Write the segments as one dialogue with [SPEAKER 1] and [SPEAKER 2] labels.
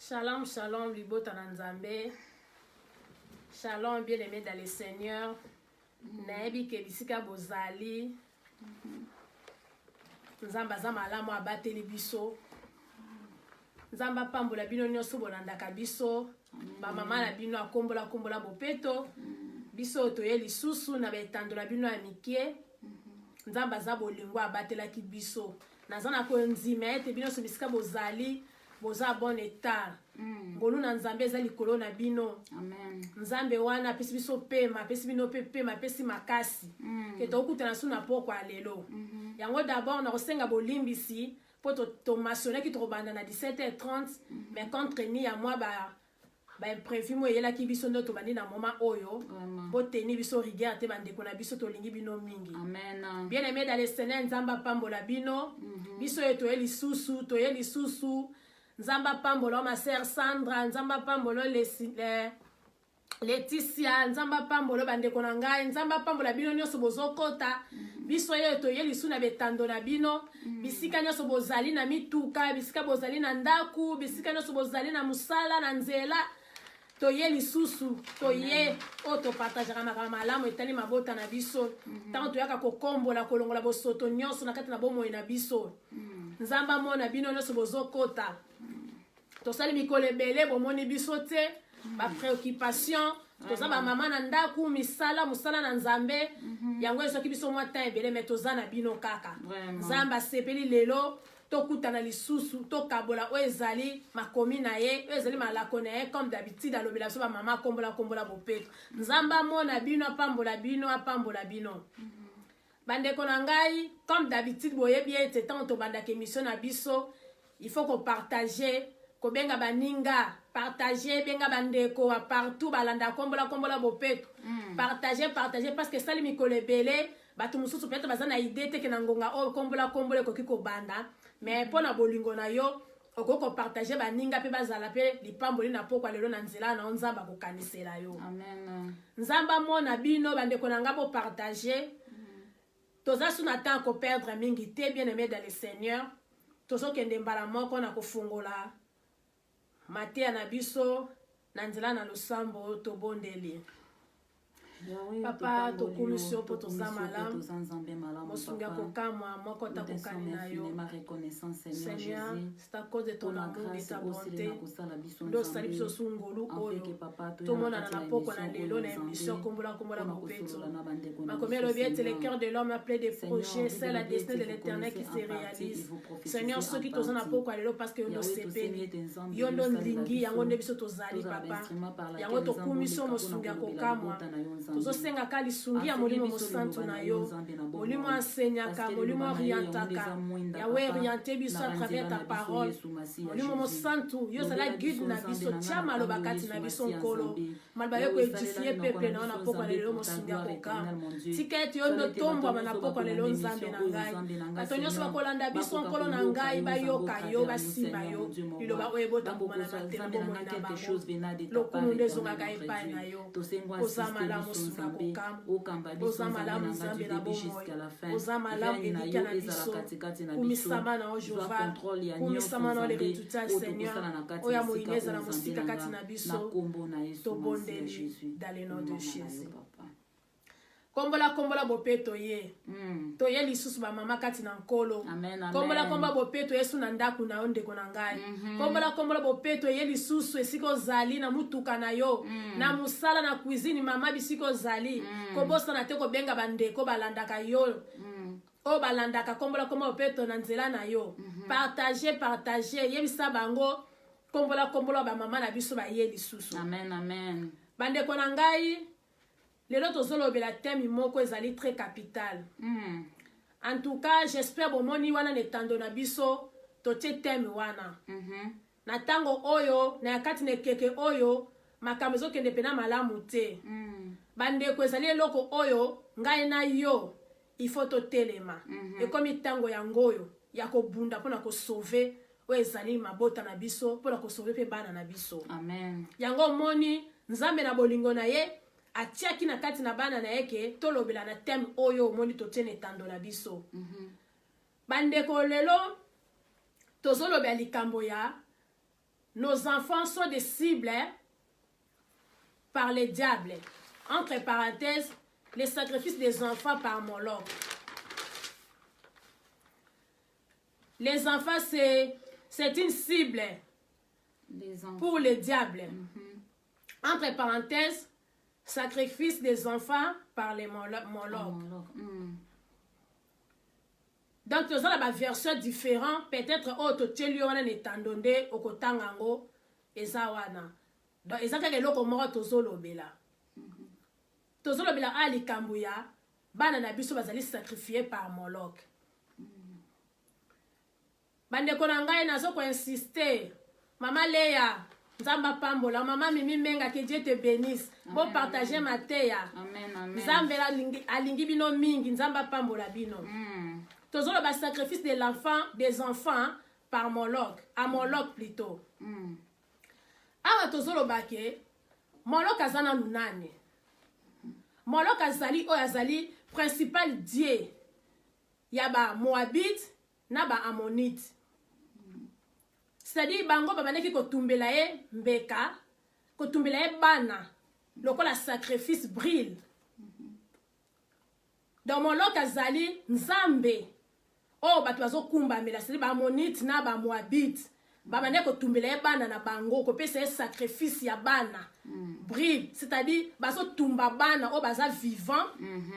[SPEAKER 1] Shalom, shalom, libota na nzambe. Shalom, bien-aimés dans le Seigneur. Naebi ke bisika bozali. Nzamba za malamu abateli biso. Nzamba pambola bino nyonso bolandaka biso. Ba mama na bino akombola bopeto. Biso toye lisusu na betandola bino ya mikie. Nzamba za bolingo abatelaki biso. Nazana ko nzima ete bino so bisika bozali. Boza bon état. Bolu na nzambe za likolo na bino.
[SPEAKER 2] Amen.
[SPEAKER 1] Nzambe wana apesi biso pema, apesi bino pema, apesi makasi. Ke tokutana su na pokwa lelo. Yango d'abord na kosenga bolimbisi po to masoner ki to banda na 17h30 mais contre ni ya moi ba imprévu mo yela ki biso ndo to bandi na moment oyo. Po tenir biso rigueur te bande ko na biso to lingi bino mingi.
[SPEAKER 2] Amen.
[SPEAKER 1] Bien aimé dans le Seigneur nzamba pambola bino. Biso to yeli susu. Nzamba pambolo ma sœur Sandra, nzamba pambolo Laetitia, nzamba pambolo bandeko na ngai, nzamba pambola bino nyonso bozokota. Biso ye to yeli suna betando na bino, bisika nyonso bozali na mituka, bisika bozali na ndaku, bisika nyonso bozali na musala na nzela. To yeli susu, to ye o to partager malamu etali mabota na biso. Tant to yaka kokombola kolongola bosoto nyonso na kati na bomo na biso. Nzamba mona bino nyonso bozokota. Tosali mikolo ebele bomoni biso te ba préoccupation toza ba mama na ndaku musala na nzambe yango esoki biso mwa temps ebele mais toza na bino kaka nzamba sepeli lelo tokutana lisusu tokabola o ezali makomi na ye o ezali malako na ye comme d'habitude alobela biso ba mama kombola bopeto nzamba mona bino apambola bino bandeko na ngai comme d'habitude boyebi ete tant tobandaka émission na biso il faut qu'on partager ko benga baninga partager benga bandeko a partout balanda kombola bopeto partager parce que sali mikolo ebele bato mususu peut-être bazana idée te ke na ngonga o kombola ko kiko banda mais pona bolingo na yo okoko partager baninga pe bazala pe lipamboli na pokwa lelo na nzela na nzamba ko kanisela yo
[SPEAKER 2] Amen.
[SPEAKER 1] Nzamba mona bino bandeko na ngabo partager toza suna temps ko perdre mingi te bien aimé dans le Seigneur tozo kende mbala moko na kofungola Matea na biso na nzela na losambo to bondeli. Papa to komisio po to malamu mosunga kokamwa moko ta kokani na yo Seigneur c'est à cause de ton amour et ta bonté ndo sali biso sungolu oyo to mona na poko na lelo na émission kombola bopeto makomelo bien le cœur de l'homme appelé des projets c'est la destinée de l'Éternel qui se réalise Seigneur ceux qui tozana poko lelo parce que ndo sepeli yo ndo ndingi yango nde biso tozali papa yango to komisio mosunga kokamwa tozosenga kali sungi ya molimo mosantu na yo molimo ensenyaka molimo orientaka yawe oriente biso à travers ta parole molimo mosantu yo zala guide na biso tia maloba kati na biso nkolo maloba yo koedifie peuple na yo na pokwa lelo mosungi ya kokama tika ete yo ndo tombwama na pokwa lelo nzambe na ngai bato nyonso bakolanda biso nkolo na ngai bayoka yo basimba yo liloba oyo ebotambouma na matela bomoi na bango lokumu nde ezongaka epai na yo koza malamu oza malamu nzambe na bomoi oza malamu elika na biso kumisama na o Jehova kumisama na o leretuta Seigneur oyo amoyina ezala mosika kati na biso tobondeli dans le nom de Jésus kombola bopeto ye to ye lisusu ba mama kati na nkolo kombola bopeto yesu na ndaku na yo ndeko na ngai kombola bopeto ye lisusu esika ozali na mutuka na yo na musala na cuisine mama bisika ozali kobosana te kobenga bandeko balandaka yo o balandaka kombola bopeto na nzela na yo partager yebisa bango kombola ba mama na biso ba ye lisusu
[SPEAKER 2] amen
[SPEAKER 1] bandeko na ngai lelo tozolobela thème moko ezali très capital en tout cas j'espère bomoni wana netando na biso totie thème wana na tango oyo na yakati nekeke oyo makambo ezokende pena malamu te bandeko ezali eloko oyo ngai na yo il faut totelema ekomi tango yango oyo ya kobunda mpona kosauve oyo ezali mabota na biso mpona kosauve mpe bana na biso
[SPEAKER 2] amen
[SPEAKER 1] yango moni nzambe na bolingo na ye atiaki na kati na bana na yeke tolobela na thème oyo omoni totiene etando na biso bandeko lelo tozolobela likambo ya nos enfants sont des cibles par les diables. Entre parenthèses, les sacrifices des enfants par Moloch. Les enfants, c'est une cible pour les diables. Entre parenthèses, sacrifice des enfants par les Moloch. Donc, nous avons une version différente. Peut-être, on est donné au Kotangango et Zawana. Donc, ils ont quelque chose comme Tozolobela. Tozolobela a likambuya, bana na biso bazali sacrifié par Moloch. Bande konangai nazo ko insister. Maman Léa, Nzamba pambola, maman Mimi Menga, que Dieu te bénisse. Bon partager ma teya.
[SPEAKER 2] Amen, amen.
[SPEAKER 1] Nzambela alingi bino mingi, Nzamba pambola bino. Tozolo ba sacrifice des enfants par Moloch, à Moloch plutôt. Awa tozolo bake, Moloch azana lunane. Moloch azali azali principal dieu. Yaba Moabite na ba Ammonite. C'est-à-dire bango babaneki kotumbela ye mbeka, kotumbela ye bana, lokola sacrifice brille. Dans Moloch azali nzambe. Oh bato bazokumba mela, c'est-à-dire ba Ammonite na ba Moabite. Babane kotumbela ye bana na bango, kopesa ye sacrifice ya bana. Brille, c'est-à-dire bazo tumba bana o baza vivant.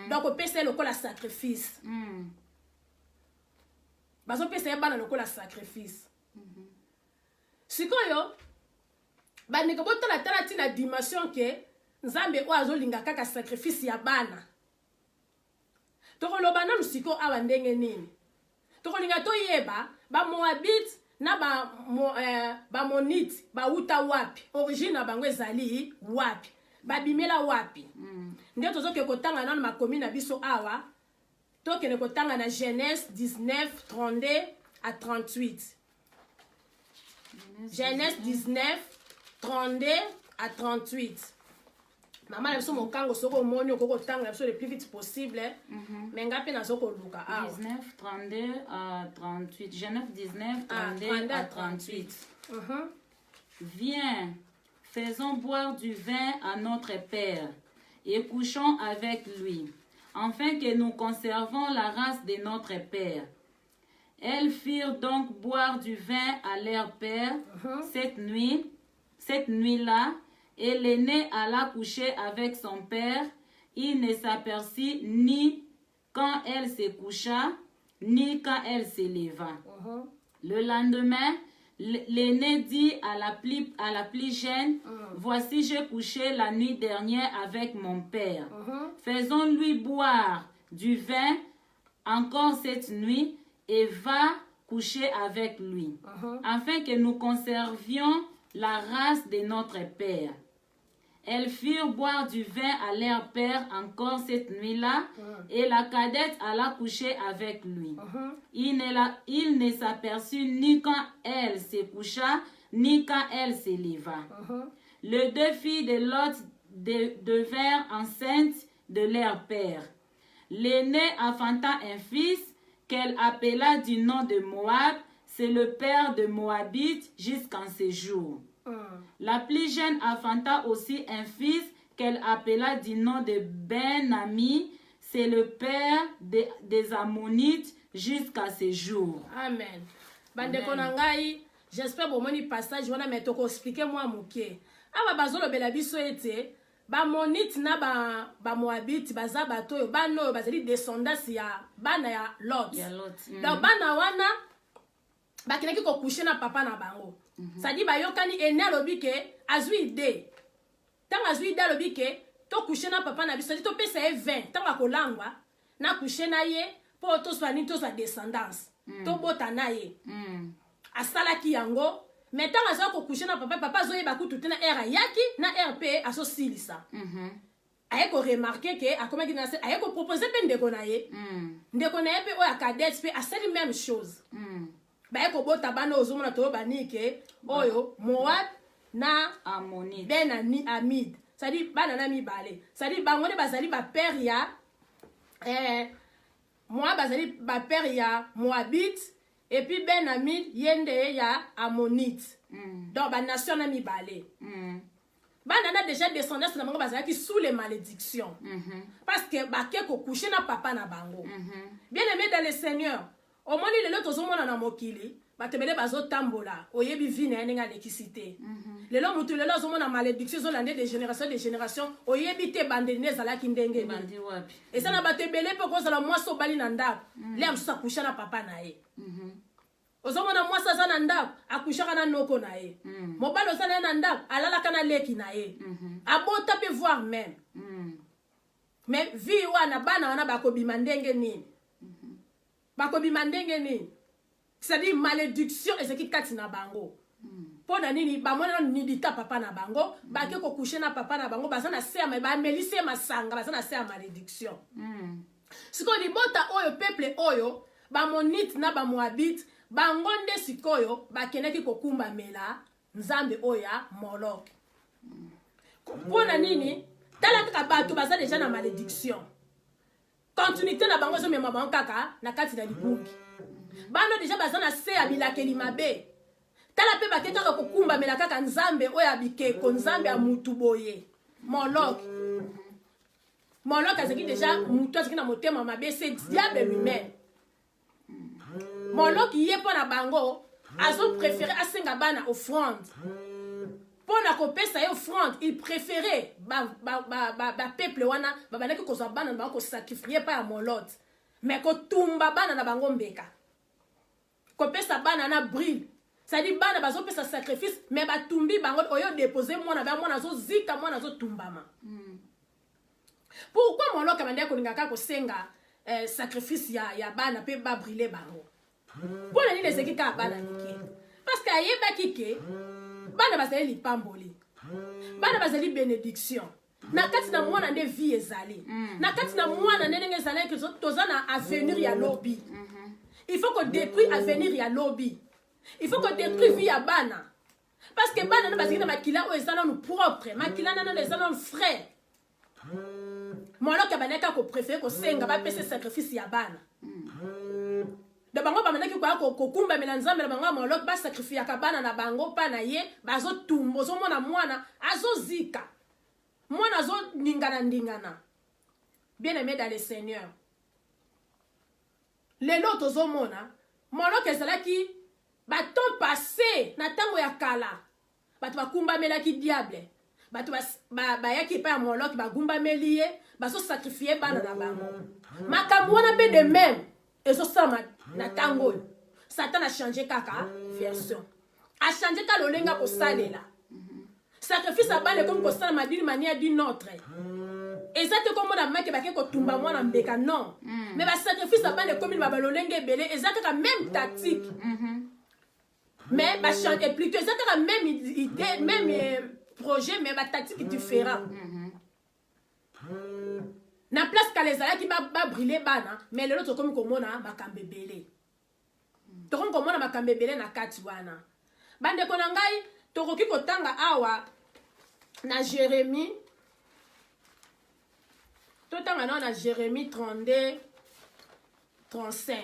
[SPEAKER 1] Donc kopesa ye lokola sacrifice. Bazo pesa ye bana lokola sacrifice. Sikoyo bandeko botala tala tina dimension ke nzambe o azolinga kaka sacrifice ya bana. Tokoloba na lusiko awa ndenge nini. Tokolinga toyeba ba Moabite na ba Ammonite ba uta wapi, origine na bango ezali wapi, babimela wapi. Ndio tozoke kotanga na makomi na biso awa. Tokene kotanga na Genèse 19 32 à 38. Genèse 19 32 à 38. Maman na biso mokango soko moni okoko tanga biso le plus vite possible. Mais ngapi na soko luka awa.
[SPEAKER 2] 19 32 à 38. Genèse 19 32 à 38. Viens, faisons boire du vin à notre père et couchons avec lui, afin que nous conservons la race de notre père. Elles firent donc boire du vin à leur père cette nuit-là, et l'aîné alla coucher avec son père. Il ne s'aperçut ni quand elle se coucha, ni quand elle se leva. Le lendemain, l'aîné dit à la plus jeune, voici, j'ai couché la nuit dernière avec mon père. Faisons-lui boire du vin encore cette nuit et va coucher avec lui, afin que nous conservions la race de notre père. Elles firent boire du vin à leur père encore cette nuit-là, et la cadette alla coucher avec lui. Il ne s'aperçut ni quand elle se coucha, ni quand elle se leva. Les deux filles de Lot devinrent enceintes de leur père. L'aînée enfanta un fils qu'elle appela du nom de Moab. C'est le père de Moabite jusqu'en ce jour. La plus jeune enfanta aussi un fils qu'elle appela du nom de Ben-Ami. C'est le père des Ammonites jusqu'à ce jour.
[SPEAKER 1] Amen. Bande konangai, j'espère bon moni passage wana metoko expliquer moi muke. Aba bazolo bela biso ete ba Ammonite na ba Moabite baza bato bano bazali descendants ya bana ya Lot. Donc bana wana bakinaki ko coucher na papa na bango. Ça dit bayokani ene alobi ke azwi ide. Tanga azwi ide alobi ke to coucher na papa na biso to pesa e 20 tanga kolangwa na coucher na ye po to swani to sa descendance. To bota na ye. Asalaki yango mais tanga za ko coucher na papa zoye bakutu tena era yaki na RP aso silisa. Aye ko remarquer que a comment dit aye ko proposer pe ndeko na ye. Ndeko na ye pe o ya cadette pe a fait même chose. Ba ko bota bana ozomona to banike oyo Moab na
[SPEAKER 2] Ammonite
[SPEAKER 1] Ben Amid. Ça dit bana na mi balé. Ça dit bangone bazali ba père ya Moab bazali ba père ya Moabite et puis Ben Amid yende ya Ammonite. donc banation na mibale bana na déjà descendance na bango bazalaki sous les malédictions parce que bake kokouche na papa na bango bien aimé dans le Seigneur omoni lelo tozomona na mokili batebele bazotambola oyebi vi na ndenge alekisi te lelo mutu lelo azomona malédiction ezolande de génération oyebi te bandeli ne ezalaki ndenge nini eza na bato ebele mpe kozala mwasi obali na ndako le mosusu akusha na papa na ye ozomona mwasi aza na ndako akushaka na noko na ye mobali oza na ye na ndako alalaka na leki na ye abota mpe voir même mais vi wana bana wana bakobima ndenge nini c'est-à-dire malédiction ezeki kati na bango mpo na nini bamona nidita papa na bango bake kokushe na papa na bango baza na se ya bamelise masanga baza na se ya malédiction sikoyo libota oyo peuple oyo bamonite na bamoabite bango nde sikoyo bakendaki kokumbamela nzambe oyo ya Moloch mpo na nini tala kaka bato baza deja na malédiction continuité na bango ezomema bango kaka na kati na libungi bano deja baza na se ya bilakeli mabe tala mpe bake kaka kokumbamela kaka nzambe oyo ya bikeko nzambe ya mutu boye Moloch azalaki deja mutu azalaki na motema mabe c'est diable lui-même Moloch ye mpo na bango azopréféré asenga bana offrande mpo na kopesa ye offrande il préféré bapeuple wana babandaki kozwa bana na bango kosakrifie pa ya Moloch mais kotumba bana na bango mbeka kopesa bana na brille c'est-à-dire bana bazopesa sacrifice mais batumbi bango oyo déposer mwana ba mwana azozika mwana azotumbama pourquoi Moloch abandaki kolingaka kosenga sacrifice ya bana pe ba briller bango mpo na nini ezeki kaka bana mike parce que ayebaki ke bana bazali lipamboli bana bazali bénédiction na kati na mwana nde vie ezali na kati na mwana nde ndenge ezalaki toza na avenir ya lobi il faut qu'on détruit avenir ya lobi il faut qu'on détruit vie ya bana parce que bana na bazali na makila oyo eza nanu propre makila nanu eza nanu frère Moloch abandaki kopréféré kosenga bapesa sacrifice ya bana de bango bamandaki kokumbamela nzambe na bango ya Moloch basacrifiaka bana na bango mpa na ye bazotumba ozomona mwana azozika mwana azoningana bien aimé dans le Seigneur lelo tozomona Moloch ezalaki baton passé na ntango ya kala bato bakumbamelaki diable bato bayaki pa ya Moloch bagumbameli ye bazosacrifie bana na bango makambo wana mpe de même ezosama na ntango oyo Satan a changé kaka version a changé ka lolenga kosalela sacrifice ya bana comme kosalama d'une manière d'une autre eza te komona make bake kotumba mwana mbeka non mais basacrifice ya bana comme balolenge ebele eza kaka même tactique mais bachange plutôt eza kaka même idée même projet mais batactique différent na place kala ezalaki babriller bana mais lelo tokomi komona makambo ebele tokomi komona makambo ebele na kati wana bandeko na ngai tokoki kotanga awa na Jérémie totanga nao na Jérémie 32 35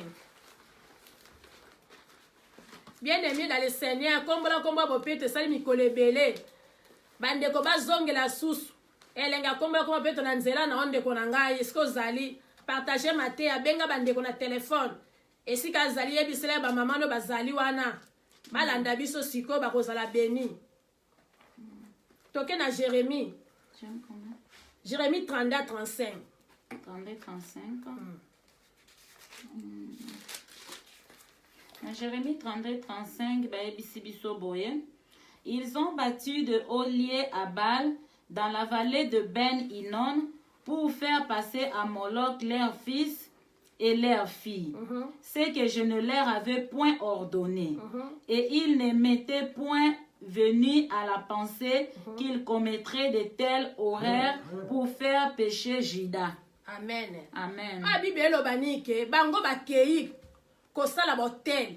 [SPEAKER 1] bien aimé dans le Seigneur kombola bopete sali mikolo ebele bandeko bazongela susu elenga kombola bopete na nzela na ondeko na ngai eske ozali partager mate abenga bandeko na telefone esika azali yebisela ba mama no bazali wana balanda biso siko bakozala beni toke na Jérémie 32 35
[SPEAKER 2] Jérémie 32 35 baebisi biso boye. Ils ont bâti de hauts lieux à Baal dans la vallée de Ben Hinnom pour faire passer à Moloch leurs fils et leurs filles, ce que je ne leur avais point ordonné. Et ils ne m'étaient point venus à la pensée qu'ils commettraient de tels horreurs pour faire pécher Juda.
[SPEAKER 1] Amen.
[SPEAKER 2] Amen.
[SPEAKER 1] Ah, Bible elobanike bango bakei kosala botel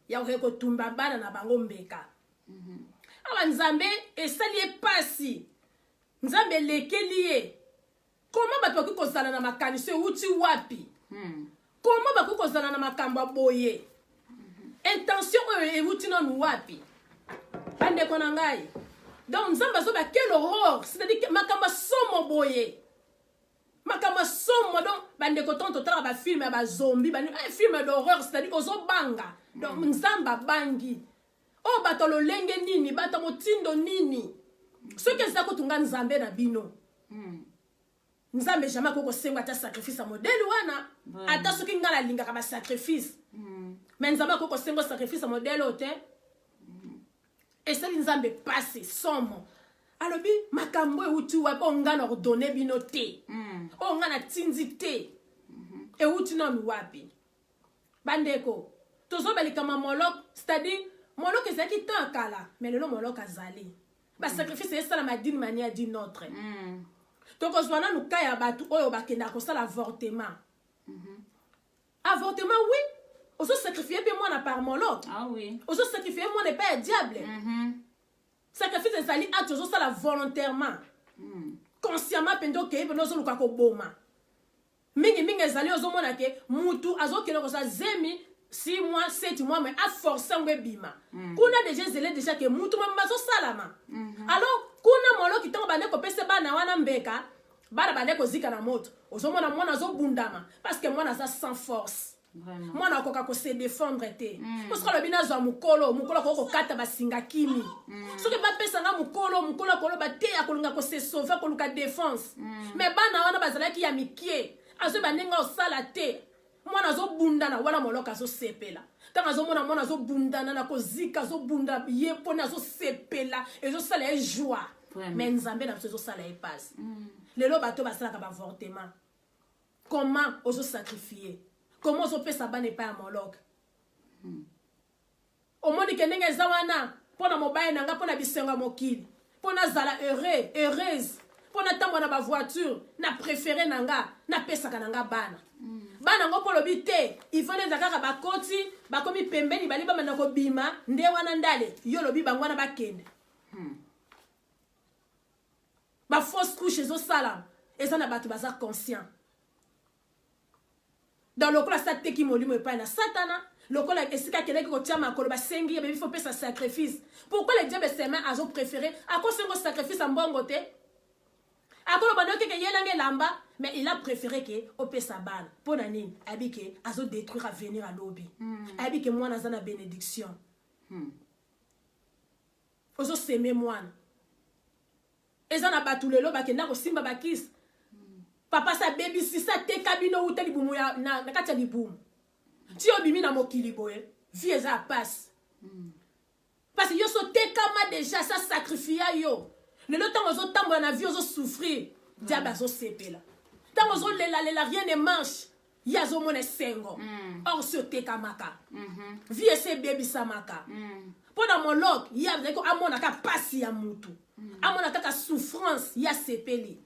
[SPEAKER 1] ya kotumba bana na bango mbeka. Awa nzambe esali epasi nzambe lekeli ye comment bato bakoki kozala na makanisi euti wapi comment bakoki kozala na makambo boye intention oyo euti nanu wapi bande ko na ngai donc nzamba zo ba quelle horreur c'est-à-dire que makamba somo boye makamba somo donc bande ko tonto tala ba film ya ba zombie ba film d'horreur c'est-à-dire ozo banga donc nzamba bangi o bato lolenge nini bato motindo nini soki eza kotunga nzambe na bino nzambe jamais koko sengo ata sacrifice modèle wana ata soki ngala lingaka ba sacrifice mais nzambe koko sengo sacrifice modèle ote et ça nzambe passe somo alobi makambo euti wa onga na ordonner bino te onga na tinzi te euti na wapi bandeko tozo balikama molok c'est-à-dire molok ezaki tant kala mais lelo molok azali ba sacrifice esala ma d'une manière d'une autre tokozwana luka ya batu oyo bakenda kosala avortement avortement oui ozo sacrifier pe mwana par molok
[SPEAKER 2] ah oui
[SPEAKER 1] ozo sacrifier mwana pas un diable sacrifice ezali acte ozo sala volontairement consciemment pendo ke ebe nozo luka ko boma mingi ezali ozo mona ke mutu azokelo ko sa zemi 6 mois 7 mois mais a forcé ngwe bima kuna déjà que mutu mama zo salama alors kuna molo kitongo bande ko pese bana wana mbeka bana bande ko zika na moto ozo mona mwana zo bundama parce que mwana za sans force
[SPEAKER 2] vraiment
[SPEAKER 1] mwana koka ko se défendre te parce que le bina zo mukolo ko kata basinga kimi soki ba pesa nga mukolo ko ba te akolinga ko se sauver ko luka défense mais bana wana bazala ki ya mikie azo banenga osala te mwana zo bundana wala moloka zo sepela tanga zo mona zo bundana na ko zika zo bunda ye pona zo sepela et zo sala e joie mais nzambe na zo sala e passe lelo bato basala ka ba avortement comment ozo sacrifier comment ozo pesa bane pa ya moloka o moni ke ndenge za wana pona mobile nanga pona bisenga mokili pona zala heureuse pona tambo na ba voiture na préféré nanga na pesa kananga bana bana ngo polobi te ifone zakaka bakoti bakomi pembeni bali bamana ko bima nde wana ndale yo lobi bangwana bakende ba fausse couche zo sala eza na batu baza conscient dans le cola sate ki molimo e pa na satana le cola esika keleki ko tiama ko ba sengi ya il faut pesa sacrifice pourquoi le diable s'aime azo préféré à cause ngo sacrifice en bongo te akolo banoke ke yelange lamba mais il a préféré que opé sa balle pour nani abike azo détruire à venir à lobby abike moi na zana bénédiction ozo seme mwana ezana batulelo bakenda ko simba bakis papa sa baby si sa te kabino utali bumu ya na kati ya libumu ti obimi na mokili boye vie eza passe parce que yo so te kama déjà ça sacrifier yo le temps ozo tambola na vie ozo souffrir diable azo sepela tant ozo lela rien ne marche yazo mona sengo or so te kamaka vie ese baby samaka pona molok ya ko amona ka pasi ya mutu amona ka souffrance ya sepeli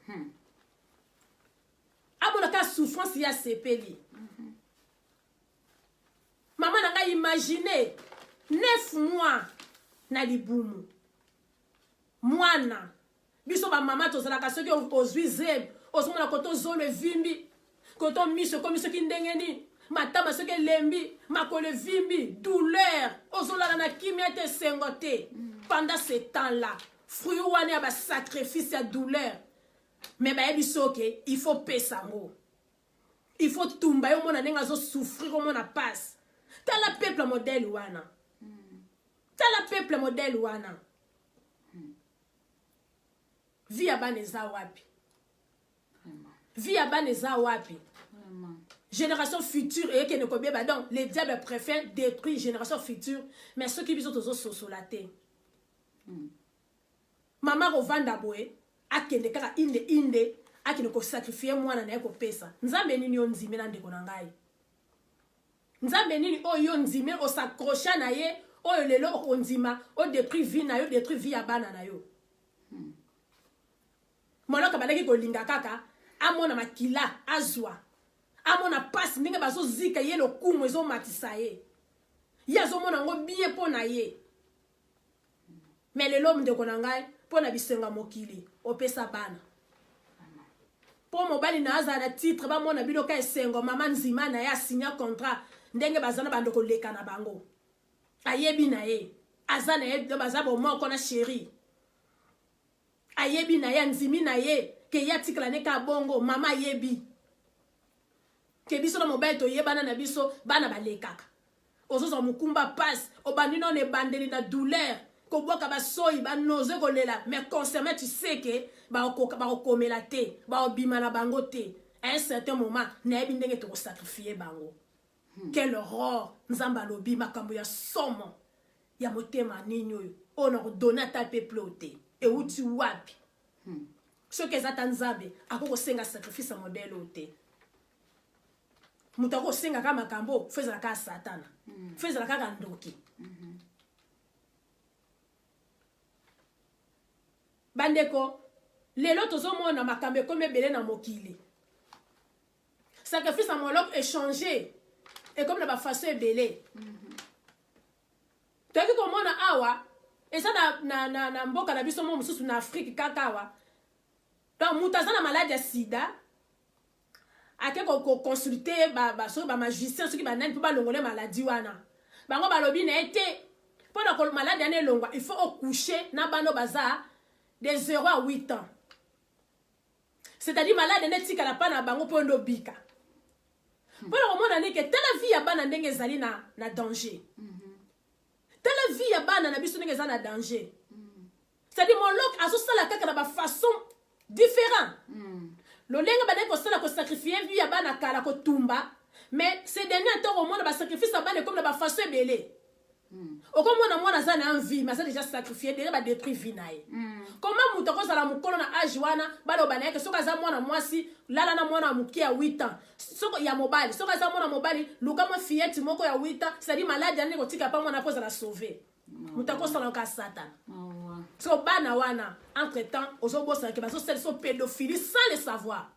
[SPEAKER 1] amona ka souffrance ya sepeli maman nanga imaginer 9 mois na libumu mwana biso ba mama tozalaka soki ozwize ozomona koto zolo vimbi koto miso komi soki ndengeni matama soki lembi makole vimbi douleur ozolala na kimia te sengote pendant ce temps là fruit wana ba sacrifice ya douleur mais ba biso ke il faut pesango il faut tumba yo mona nenga zo souffrir au mona passe tala peuple modèle wana tala peuple modèle wana vie ya bana eza wapi vie ya bana eza wapi génération future et que ne kobieba donc les diables préfèrent détruire génération future mais ceux qui biso tozo sosola te mama rovanda boye akende kaka inde akende ko sacrifier mwana na ye ko pesa nzambe nini yo nzime na ndeko na ngai nzambe nini oyo nzime o s'accrocher na ye oyo lelo o nzima o détruire vie na yo détruire vie ya bana na yo moloka balaki kolinga kaka amona makila azwa amona passe ndenge bazo zika ye lokumu ezo matisa ye yazo mona ngo biye pona ye mais lelo ndeko na ngai pona bisenga mokili opesa bana po mobali na aza na titre ba mona biloka esengo mama nzima na ya signa contrat ndenge bazana bando ko leka na bango ayebi na ye aza na ye baza bomoko na chéri ayebi na ye nzimi na ye ke ye atikala ne ka bongo mama ayebi ke biso na mobali toyebana na biso bana balekaka ozozwa mokumba pasi obandi no ne bandeli na douleur kobwaka basoyi banoze kolela mais concernant tu sais ke bakokomela te baobima na bango te à un certain moment nayebi ndenge tokosakrifie bango quelle horreur nzambe alobi makambo ya somo ya motema nini oyo oyo nakodona ata peuple oyo te euti wapi soki eza ta nzambe akokosenga sacrifice ya modele oyo te moto akosenga kaka makambo fo ezala kaka satana fo ezala kaka ndoki bandeko lelo tozomona makambo ekomi ebele na mokili sacrifice ya moloko échanger ekomi na bafaso ebele toyaki komona awa eza na mboka na biso mo mosusu na afrique kaka awa donc moto aza na maladi ya sida ake koconsulte soki bamagicien soki banani mpo balongole maladi wana bango balobi na ye te mpo na maladi wana elongwa il faut okouche na bano baza de 0 à 8 ans c'est-à-dire maladi wana etikala mpa na bango mpo ndo bika mpo na komona ndenge tala vie ya bana ndenge ezali na danger tala vie ya bana na biso ndenge eza na danger c'est-à-dire moloko azosala kaka na bafaçon différent lolenge bandeki kosala kosakrifie vie ya bana kala kotumba mais ces derniers temps komona basacrifice ya bana ekomi na bafaçon ebele okomona mwana aza na envie mais aza déjà sacrifié déjà badétruit vie na ye comment moto akozala mokolo na age wana baloba na yeke soki aza mwana mwasi lala na mwana moke ya 8 ans soki ya mobali soki aza mwana mobali luka mwa fillette moko ya 8 ans c'est-à-dire maladi anani kotika pa mwana mpo azala sauve moto akosala ka satana so bana wana entre temps ozobosanake bazosalisa pédophilie sans le savoir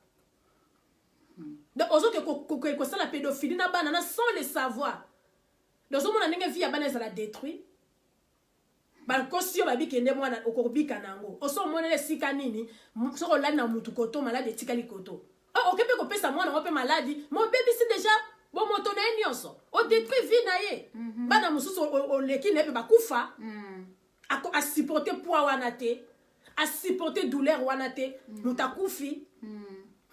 [SPEAKER 1] donc ozoke kosala pédophilie na bana na sans le savoir dozomona ndenge vie ya bana ezala détruit bakosi yo babikende mwana okobika nango osomonela esika nini soki olali na mutu koto maladi etikali koto oke mpe kopesa mwana ngo mpe maladi mobebisi deja bomoto na ye nyonso odétruit vie na ye bana mosusu oleki na ye mpe bakufa asupporte poids wana te asupporte douleur wana te moto akufi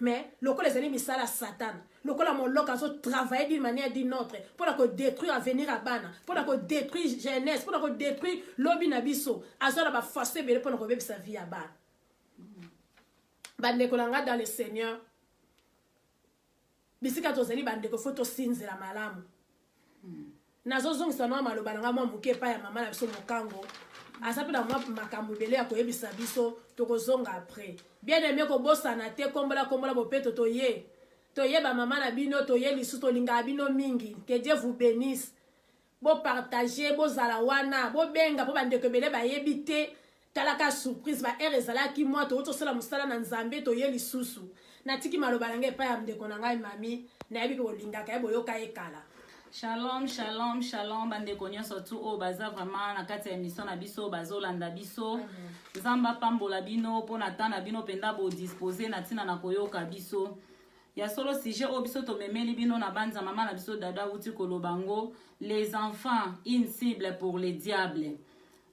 [SPEAKER 1] mais lokola ezali misala satana lokola moloko azotravaille d'une manière d'une autre mpona kodétruire avenir ya bana mpona kodétruire jeunesse mpona kodétruire lobi na biso azwa na bafaso ebele mpona kobebisa vie ya bana bandeko na nga dans le seigneur bisika tozali bandeko fo tosinzela malamu nazozongisa mwa maloba na nga mwa moke epai ya mama na biso mokango aza mpe na mwa makambo ebele ya koyebisa biso tokozonga après bien aimé kobosana te kombola bopeto toye bamama na bino toye lisusu tolingaka bino mingi que Dieu vous bénisse bopartage bozala wana bobenga mpo bandeko ebele bayebi te talaka surprise baere ezalaki mwa tosala mosala na nzambe toye lisusu natiki maloba na ngai epai ya ndeko na ngai mami nayebi ke kolingaka ye boyoka ye kala.
[SPEAKER 2] Shalom, shalom, shalom, bandeko nyonso tu o baza vraiment na kati ya émission na biso bazolanda biso. Nzamba pambola bino po na tana bino penda bo disposer na tina na koyoka biso. Ya solo sujet o biso to memeli bino na banza mama na biso dada uti kolobango les enfants une cible pour les diables.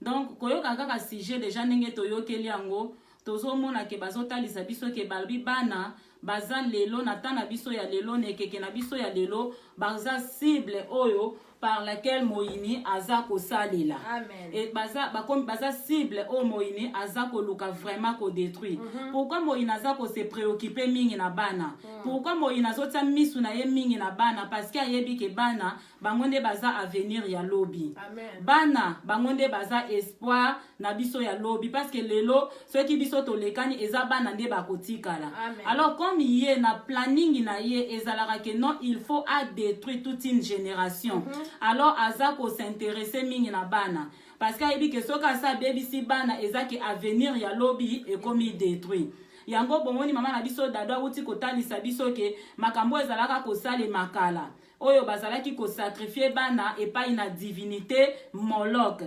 [SPEAKER 2] Donc koyoka kaka sujet déjà ndenge toyokeli yango tozomona ke bazotalisa biso ke balbi bana baza lelo na tana biso ya lelo nekeke na biso ya lelo baza cible oyo par laquelle Moïni aza kosalela.
[SPEAKER 1] Amen.
[SPEAKER 2] Et baza cible o Moïni aza koluka vraiment ko détruire. Pourquoi Moïni aza ko se préoccuper mingi na bana? Pourquoi Moïni azota misu na ye mingi na bana? Parce que ayebi ke bana bangonde baza avenir ya lobi.
[SPEAKER 1] Amen.
[SPEAKER 2] Bana bangonde baza espoir na biso ya lobi parce que lelo ceux qui biso to lekani eza bana nde bakotikala. Alors comme yé na planning na ye ezalaka ke non il faut à détruire toute une génération. Alors azako s'intéresser mingi na bana parce que ayebi ke soka sa baby si bana ezaki avenir ya lobi et comme il détruit yango bomoni mama na biso dada uti kotalisa biso ke makambo ezalaka kosale makala oyo bazalaki ko sacrifier bana epai na divinité Moloch.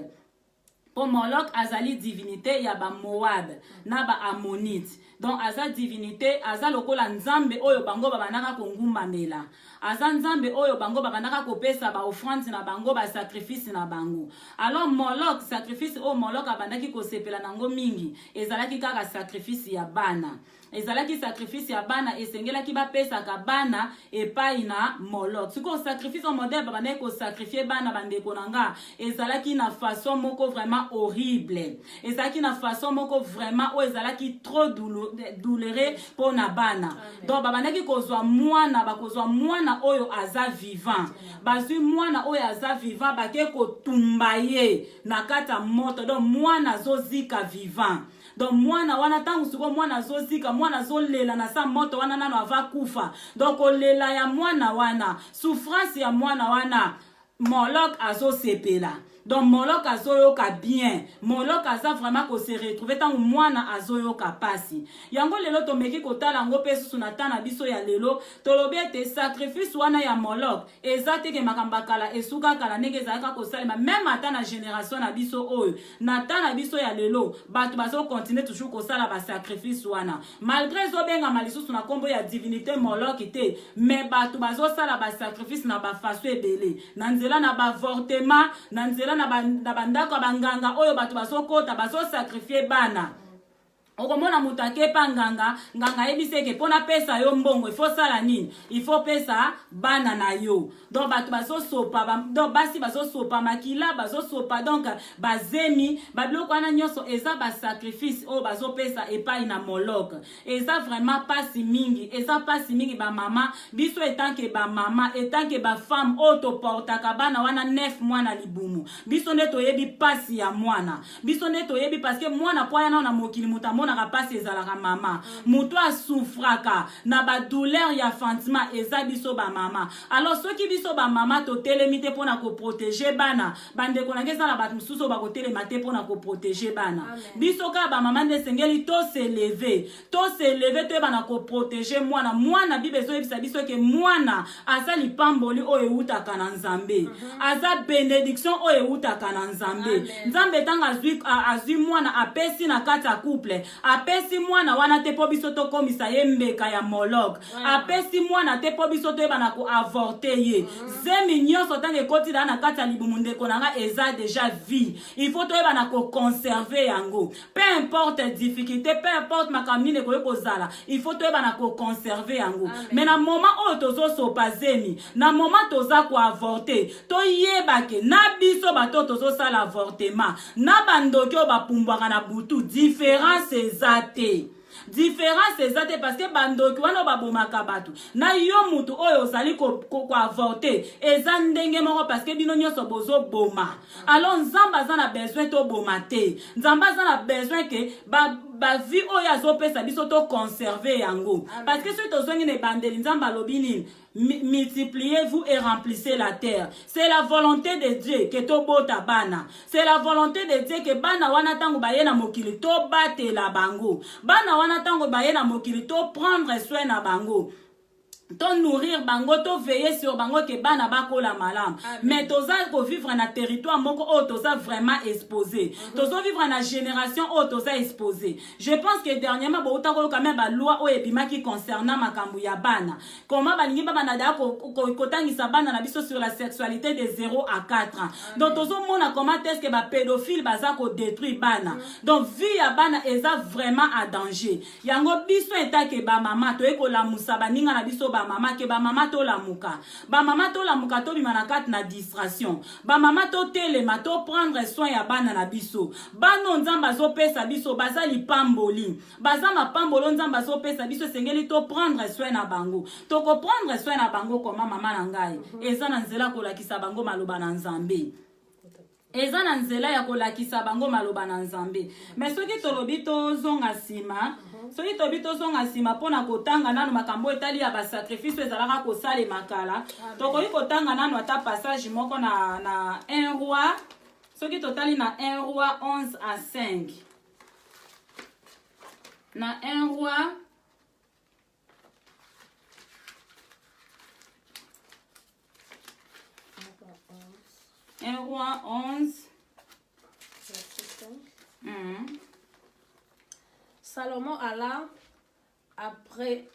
[SPEAKER 2] Pour Moloch azali divinité ya ba Moab na ba Ammonite. Donc aza divinité aza lokola nzambe oyo bango babanaka kongumba mela. aza nzambe oyo bango babandaka kopesa ba offrande na bango ba sacrifice na bango. Alors Moloch sacrifice o Moloch abandaki kosepela nango mingi ezalaki kaka sacrifice ya bana. Ezalaki sacrifice ya bana esengelaki bapesaka bana epai na Moloch. Siko sacrifice en modèle babandaki ko sacrifier bana bandeko nanga ezalaki na façon moko vraiment horrible. Ezalaki na façon moko vraiment o ezalaki trop douloureux pour na bana. Amen. Donc babandaki kozwa mwana bakozwa mwana oyo aza vivant. Bazwi mwana oyo aza vivant bake kotumba ye na kata moto. Donc mwana zozika vivant. Donc mwana wana tangu siko mwana zozika mwana zolela na sa moto wana nano ava kufa. Donc olela ya mwana wana souffrance ya mwana wana Moloch azo sepela. Donc Moloch azoyoka bien. Moloch aza vraiment ko se retrouver tant mwana azoyoka pasi. Yango lelo tomeki kotala ngo pe susu na tana biso ya lelo tolobi ete sacrifice wana ya Moloch ezate ke makamba kala esuka kala nege zaka ko salema même ata na génération na biso oyo na tana biso ya lelo batu bazo continuer toujours ko sala ba sacrifice wana malgré zo benga malisusu na kombo ya divinité Moloch ite mais batu bazo sala ba sacrifice na ba faso ebele na nzela na ba avortement na nzela na bandako banganga oyo batu basokota baso sacrifier bana. Okomona mutake pa nganga ebiseke pona pesa yo mbongo il faut sala nini il faut pesa bana na yo donc batu baso sopa donc basi baso sopa makila baso sopa donc bazemi babiloko wana nyonso eza ba sacrifice o baso pesa epai na Moloch eza vraiment pasi mingi ba mama biso etant que ba mama etant que ba femme o to portaka bana wana 9 mois na libumu biso nde toyebi pasi ya mwana biso nde toyebi parce que mwana po yana na mokili mutamo na rapasi ezalaka mama muto asufraka na ba douleur ya fantima eza biso ba mama. Alors soki biso ba mama to telemite pona ko protéger bana bande ko nangeza na bat mususu ba ko telemate pona ko protéger bana. Amen. Biso ka ba mama nde sengeli to se lever to bana ko protéger mwana bibe so ebisa biso ke mwana aza lipamboli o eutaka na Nzambe. Aza bénédiction o eutaka na Nzambe. Nzambe tanga azwi mwana apesi na kata couple apesi mwana wana te po biso to komisa ye mbeka ya Moloch. Apesi mwana te po biso to bana ko avorter ye. Zemi nyonso tange koti na kata libumunde konanga eza déjà vie. Il faut to bana ko conserver yango. Peu importe difficulté, peu importe makamni ne ko zala, il faut to bana ko conserver yango. Mais na moment o tozo so pazemi, na moment toza ko avorter, to yebake na biso bato tozo sala avortement. Na bandoki o bapumbwaka na butu différence ezate. Différence ezate parce que bandoki wana babomaka batu na yo mutu oyo ozali ko avorter eza ndenge moko parce que bino nyonso bozo boma. Alors Nzamba aza na besoin to boma te. Nzamba aza na besoin que ba vie oyo azopesa biso to conserver yango. Parce que si tozongi ne bandeli Nzamba lobini multipliez-vous et remplissez la terre. C'est la volonté de Dieu que to bota bana. C'est la volonté de Dieu que bana wana tango baye na mokili to bate la bango. Bana wana tango baye na mokili to prendre soin na bango. To nourrir bango, to veiller sur bango ke bana bakola malam. Mais toza ko vivre na territoire moko o toza vraiment exposé. Toza vivre na génération o toza exposé. Je pense que dernièrement bo utako quand même ba loi o ebima qui concernant makambu ya bana. Comment balingi ba bana da ko tangisa bana na biso sur la sexualité de 0 à 4 ans. Donc tozo mona comment est-ce que ba pédophile baza ko détruire bana. Donc vie ya bana eza vraiment à danger. Yango biso etake ba mama to ekola musa baninga na biso ba mama ke ba mama to lamuka to bimana kat na distraction ba mama to telema to prendre soin ya bana na biso bano Nzamba zo pesa biso baza lipamboli baza mapambolo Nzamba zo pesa biso sengeli to prendre soin na bango to ko prendre soin na bango koma mama na ngai eza na nzela ko lakisa bango maloba na Nzambe. Eza na nzela ya kolakisa bango maloba na Nzambe. Mais soki tolobi to zonga sima soki tobi to zonga sima pona kotanga nanu makambo etali ya ba sacrifice ezalaka ko sale makala tokoki kotanga nanu ata passage moko na 1 roi soki totali na 1 roi 11 à 5 na 1 roi 1 roi 11
[SPEAKER 1] Salomon alla après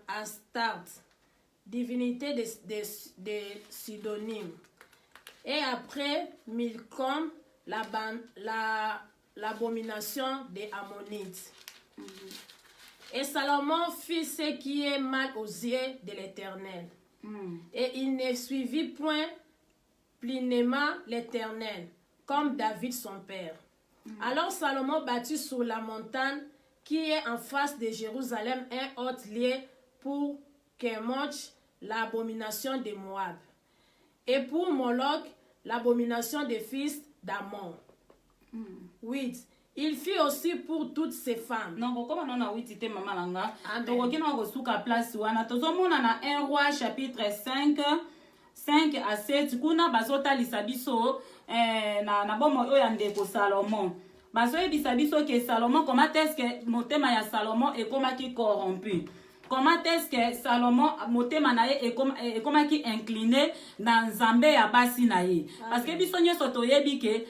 [SPEAKER 1] Astarte divinité des Sidonimes. Et après Milcom, l'abomination des Ammonites. Et Salomon fit ce qui est mal aux yeux de l'Éternel. Et il ne suivit point pleinement l'Éternel, comme David son père. Alors Salomon bâtit sur la montagne qui est en face de Jérusalem un autre lieu pour Kemosh, l'abomination de Moab. Et pour Moloch, l'abomination des fils d'Ammon. 8. Il fit aussi pour toutes ses femmes.
[SPEAKER 2] Non, comment on a 8 te maman langa. Donc qui n'a pas souka place wana. Tozomona na 1 roi chapitre 5 à 7 kuna bazota lisabiso na bomo oyo ndeko Salomon. Bazo yebisa biso ke Salomon comment est-ce que motema ya Salomon ekomaki corrompu. Comment est-ce que Salomon motema na ye ekomaki incliné dans Nzambe ya basi na ye. Parce que biso nyoso toyebi ke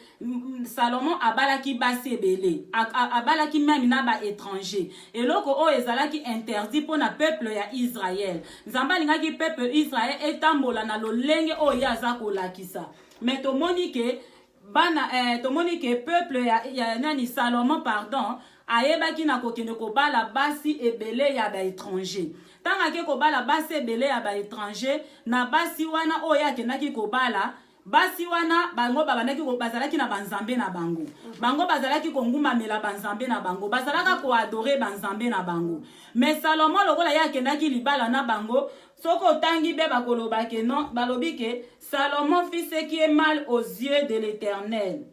[SPEAKER 2] Salomon abalaki basi ebele, abalaki même na ba étranger. Et loko o ezalaki interdit pour na peuple ya Israël. Nzambe alingaki peuple Israël etambola na lolenge o yaza kolakisa. Mais tomoni ke peuple ya nani Salomon pardon ayebaki na kokende kobala basi ebele ya ba étranger. Tanga ke kobala basi ebele ya ba étranger na basi wana o yakendaki kobala basi wana bango babandaki bazalaki na banzambe na bango. Bango bazalaki kongumamela banzambe na bango. Bazalaka ko adorer banzambe na bango. Mais Salomon lokola yakendaki libala na bango soko tangi be bakoloba ke non balobi ke Salomon fit ce qui est mal aux yeux de l'Éternel.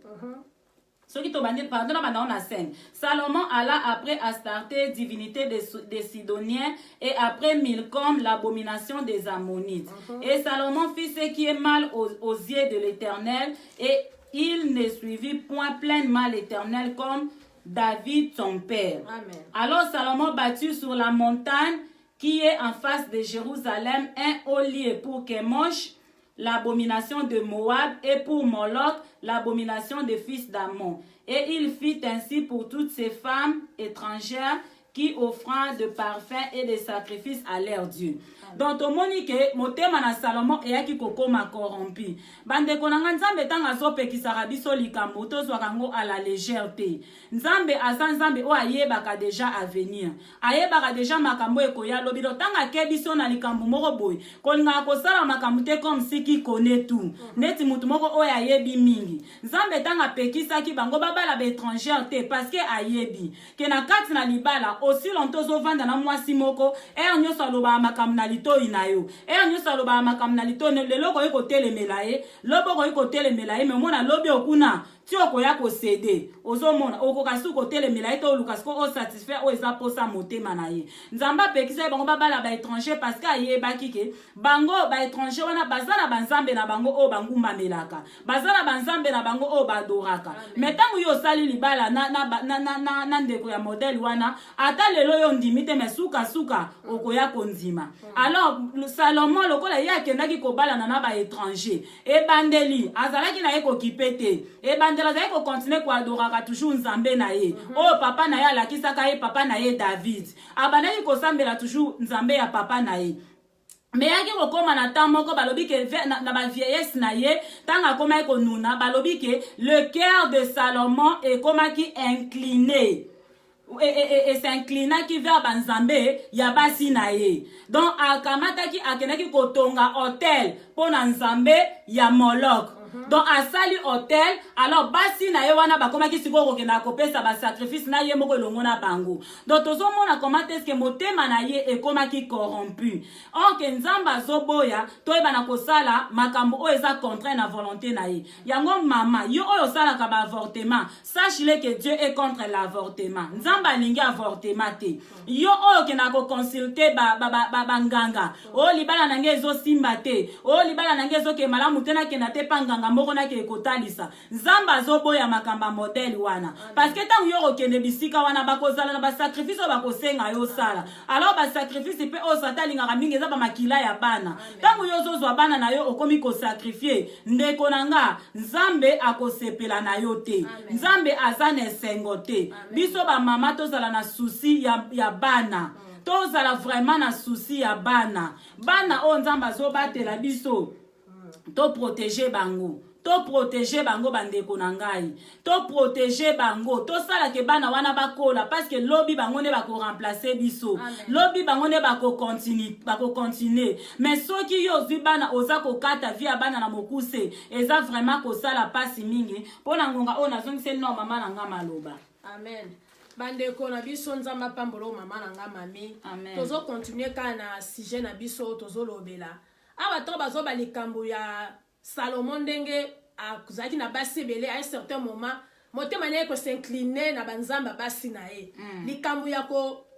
[SPEAKER 2] Ce qui pardon, on a 5. Salomon alla après Astarté, divinité des Sidoniens, et après Milcom, l'abomination des Ammonites. Et Salomon fit ce qui est mal aux yeux de l'Éternel, et il ne suivit point pleinement l'Éternel comme David son père. Amen. Alors Salomon bâtit sur la montagne qui est en face de Jérusalem un haut lieu pour Kemosh, l'abomination de Moab, et pour Moloch, l'abomination des fils d'Ammon. Et il fit ainsi pour toutes ces femmes étrangères qui offrant de parfums et de sacrifices à leur Dieu. Donc tomoni ke motema na Salomon eyaki kokoma corrompu. Bande konanga Nzambe tanga sope kisaka biso likambo tozwaka ngo à la légèreté. Nzambe asa Nzambe o ayebaka déjà à venir. Ayebaka déjà makambo ekoya lobilo tanga ke biso na likambo moko boy. Kolinga kosala makambo te comme si qui connaît tout. Neti mutu moko o ayebi mingi. Nzambe tanga pekisaki bango babala ba étrangère te parce que ayebi. Ke na kati na libala aussi longtemps vanda na mwasi moko nyoso loba makambo na lito inayo nyoso loba makambo na lito le loko yiko telemela ye loboko yiko telemela ye me mona lobi okuna ti okoya ko céder ozomona okokasu ko telemela ye to lukas ko o satisfaire o eza posa motema na ye Nzamba pekisa bango babala ba étranger parce que ayebaki ke bango ba étranger wana bazana banzambe na bango o bangumba melaka bazana banzambe na bango o badoraka mais tangu yo sali libala na ndeko ya modèle wana ata lelo yo ndimite me suka okoya konzima. Alors Salomon lokola yakendaki kobala na ba étranger e bandeli azalaki na ye ko kipete e bandela zaki ko continuer ko adoraka toujours Nzambe na ye o papa na ye alakisaka ye papa na ye David abandaki ko sambela toujours Nzambe ya papa na ye. Mais yaki kokoma na temps moko balobi ke na ba vieillesse na ye tanga koma ko nuna balobi ke le cœur de Salomon est komaki incliné et s'inclinaki vers banzambe ya basi na ye. Donc akamataki akenaki kotonga hôtel pona Nzambe ya Moloch. Donc asali hôtel alors basi na ye wana bakomaki siko kokenda kopesa ba sacrifice na ye moko elongo bango. Donc tozomona comment est-ce que motema na ye ekomaki corrompu. Or que Nzamba zoboya toyeba na kosala makambo o eza contraire na volonté na ye. Yango mama yo oyo sala ka ba avortement, sache-le que Dieu est contre l'avortement. Nzamba lingi avortement te. Yo oyo ke na ko consulter ba nganga. O libala nange ezo simba te. O libala nange ezo ke malamu tena ke na te panganga moko na ke kotalisa. Nzamba zoboya makamba modèle wana. Parce que tant yo kende bisika wana bakozala na ba sacrifice o bakosenga yo sala. Alors ba sacrifice pe o satalinga mingi eza ba makila ya bana. Tant yo zozwa bana na yo okomi ko sacrifier ndeko nanga Nzambe akosepela na yo te. Nzambe azane sengo te. Biso ba mama tozala na souci ya bana. tozala vraiment na souci ya bana oyo nzambe azobatela biso to protéger bango bandeko na ngai to protéger bango tosala ke bana wana bakola parce que lobi bango ne bako remplacer biso lobi bango ne bako continuer mais soki yo ozwi bana oza kokata vie ya bana na mokuse eza vraiment kosala pasi mingi mpona ngonga oyo nazongisi no mama na nga maloba.
[SPEAKER 1] Amen. Bandeko na biso nzamba pambolo mama na nga mami tozo continuer ka na sujet na biso tozo lobela awa to bazo ba likambo ya Salomon ndenge akuzaki na basi belé à un certain moment motema ne ko s'incliner na banzamba basi na ye likambo ya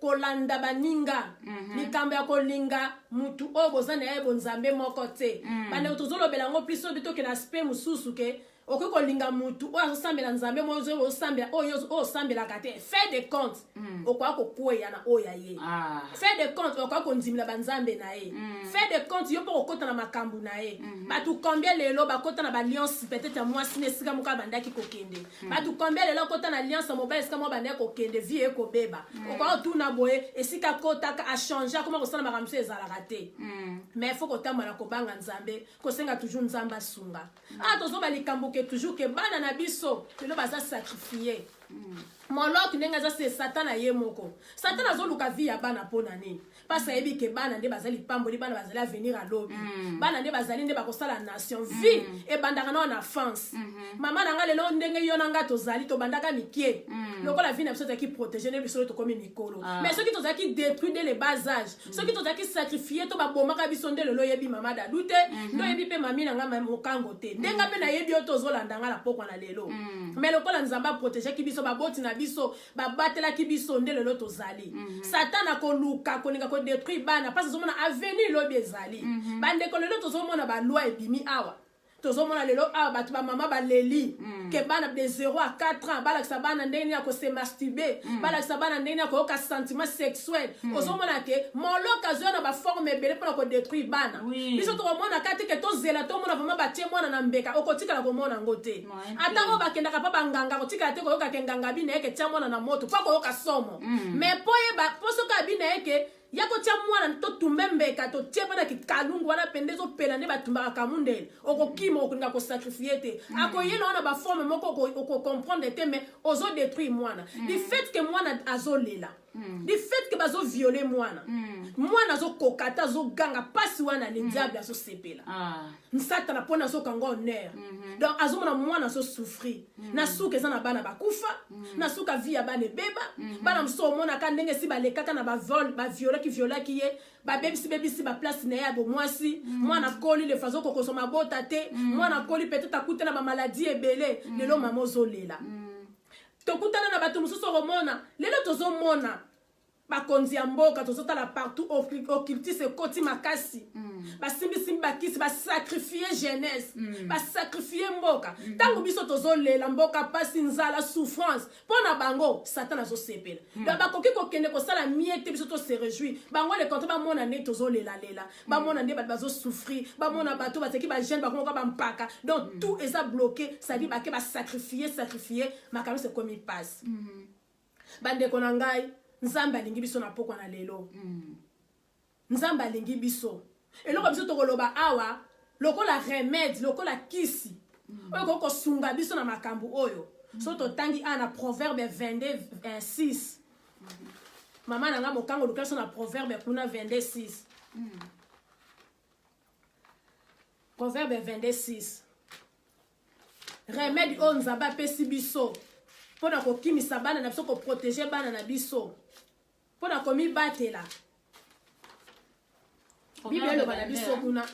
[SPEAKER 1] kolanda baninga likambo ya kolinga mutu o bozana ye bonzambe moko te bande tozo lobela ngo plus bito ke na aspect mususu ke okoko linga mutu o azosambela nzambe mozo osambela oyo osambela kate fait de compte okwa kokoya na oya ye fait de compte okwa konzimila banzambe na ye fait de compte yo poko kota na makambu na ye batu combien lelo bakota na alliance peut-être moi sine sika muka bandaki kokende batu combien lelo kota na alliance mobile sika mo bandaki kokende vie ko beba okwa tuna boye esika kota a changer comment ko sana makamso ezala raté mais faut ko tamala ko banga nzambe ko senga toujours nzamba sunga tozo balikambo toujours que bana na biso que baza sacrifier molok ndenge za se Satan ye moko Satan azoluka vie ya bana pona nini parce yebi ke bana nde bazali pamboli bana bazali venir à lobby bana nde bazali nde bakosala nation vie e bandaka na France mama na nga lelo ndenge yo na nga tozali to bandaka mikie lokola vie na biso qui protéger ne biso to comme mikolo mais ceux qui tozaki détruire dès le bas âge ceux qui tozaki sacrifier to ba bomaka biso nde lelo yebi mama da dute ndo yebi pe mami na nga mokango te ndenga pe na yebi yo tozolanda nga la pokwa na lelo mais lokola nzamba protéger ki biso baboti na biso babatela ki biso nde lelo tozali Satan akoluka koninga ko détruire bana parce que zomona avenir lobi ezali bande ko lelo tozomona ba loi ebimi awa tozomona lelo awa batu ba mama ba leli ke bana de 0 à 4 ans bala sa bana ndenge ya ko se masturber bala sa bana ndenge ya ko ka sentiment sexuel ozomona ke moloka zo na ba forme belé pour ko détruire bana biso to mona kati ke to zela to mona vraiment ba tie mona na mbeka okotika la ko mona ngote atango bakenda ka pa banganga kotika te ko ka kenganga bi na ke tia mona na moto pa ko ka somo mais poye ba poso ka bi na ke yako tia mwana to tumembe ka to tia bana ki kalungu wana pendezo pela ne batumba ka mundele okokima okuninga ko sacrifier te akoyela wana ba forme moko ko comprendre te mais ozo détruire mwana du fait que mwana azolela du fait que bazo violer mwana mwana zo kokata zo ganga pasi wana le diable azo sepela nsata na pona zo kanga honneur donc azomona mwana zo souffrir na suka eza na bana bakufa na suka vie ya bana beba bana mso mona ka ndenge si balekaka na ba vol ba viola ki viola ki ye ba bebisi ba place na ya bo mwasi mwana koli le fazo ko kosoma bota te mwana koli peut-être akutana ba maladie ebele lelo mama zo lela tokutana na bato mususu romona lelo tozomona bakonzi ya mboka tozotala partout occultiste koti makasi basimbisimbi bakisi basacrifier jeunesse basacrifier mboka ntango biso tozolela mboka pasi nzala souffrance mpona bango Satan azosepela donc bakoki kokende kosala miete biso tose réjouir bango le contraire bamona nde tozolelalela bamona nde bato bazosouffrir bamona bato bateki bajeune bakomoka bampaka donc tout eza bloqué sadi bake basacrifier makambo se komi passe bandeko na ngai nzamba alingi biso na pokwa na lelo nzamba alingi biso eloko biso tokoloba awa lokola remède lokola kisi oyo koko sunga biso na makambo oyo so totangi ana proverbe 22:6 mama nanga mokango luka so na proverbe kuna 22:6 proverbe 22:6 remède oyo nzamba apesi biso pona kokimisa bana na biso ko protéger bana na biso pona komi batela Bible eloba na biso kuna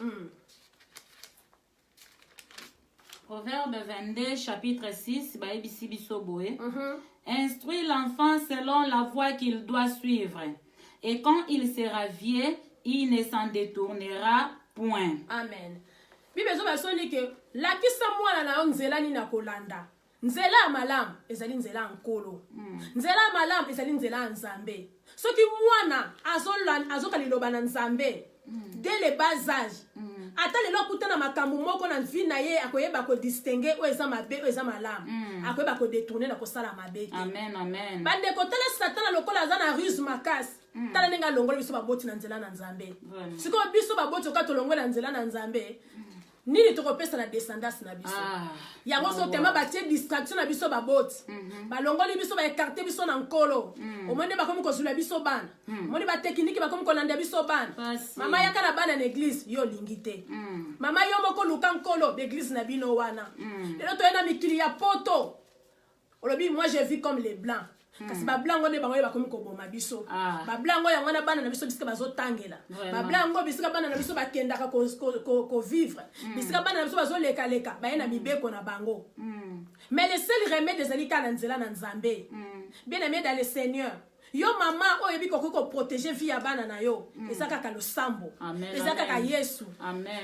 [SPEAKER 2] Proverbe 22 chapitre 6 baebisi biso boye instruis l'enfant selon la voie qu'il doit suivre et quand il sera vieux il ne s'en détournera point.
[SPEAKER 1] Amen. Bible ezoba soni ke lakisa mwana na yo nzela nini na kolanda nzela malamu ezali nzela nkolo nzela malamu ezali nzela nzambe soki mwana azoka liloba na nzambe dès le bas âge ata lelo kutana makambo moko na vie na ye akoyeba ko distinguer o eza mabe o eza malamu akoyeba ko détourner na kosala mabe te
[SPEAKER 2] amen amen
[SPEAKER 1] bande ko tala Satan lokola aza na ruse makasi tala ndenge alongola biso baboti na nzela na nzambe sikoyo biso baboti oka tolongola nzela na nzambe nini tokopesa na descendance na biso yango so tema batie distraction na biso baboti balongoli biso baekarte biso na nkolo omoni bakomi kozula biso bana omoni batekniki bakomi kolanda biso bana mama yaka na bana na eglise yo olingi te mama yo moko luka nkolo beglise na bino wana lelo toye na mikili ya poto olobi moi je vis comme les blancs kasi bablango nde bango ye bakomi koboma biso bablango yango na bana na biso bisika bazotangela bablango bisika bana na biso bakendaka kovivre bisika bana na biso bazolekaleka baye na mibeko na bango mais le seul remède ezali kaka na nzela na nzambe bien aimé dans le Seigneur yo mama oyo yebi kokoki koprotege vie ya bana na yo eza kaka losambo eza kaka yesu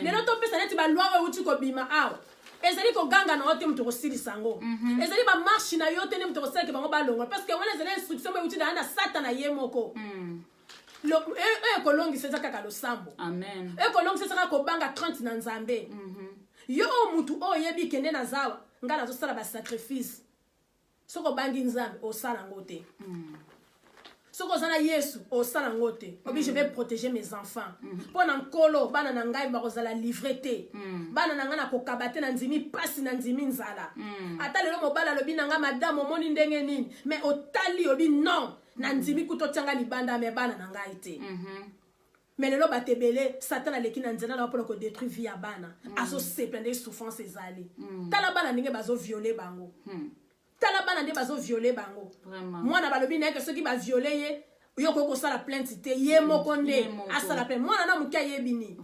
[SPEAKER 1] lelo topesa neti balwa oyo euti kobima awa ezali koganga na yo te moto kosilisa yango ezali bamarshe na yo te nde moto kosalaki bango balongola parce que wana ezali instruction mo euti na sata na ye moko ekolongisa eza kaka losambo ekolongisa eza kaka kobanga 30 na nzambe yo mutu oyo yebi kende na zawa nga nazosala basacrifice soko obangi nzambe osala yango te soko oza na yesu osala yango te obi je vais protéger mes enfants mpo na nkolo bana na ngai bakozala livre te bana na ngai nakokaba te na ndimi pasi na ndimi nzala ata lelo mobala alobi na ngai madame omoni ndenge nini mais otali obi non na ndimi kuta otianga libanda me bana na ngai te mais lelo bato ebele satan aleki na nzela na mpona kodétruire vie ya bana azosepela nde souffrance ezali tala bana ndenge bazoviole bango tala bana nde bazoviole bango mwana balobi na yeke soki baviole ye yo koki kosala plainte te ye moko nde asala plainte mwana na moke ayebi nini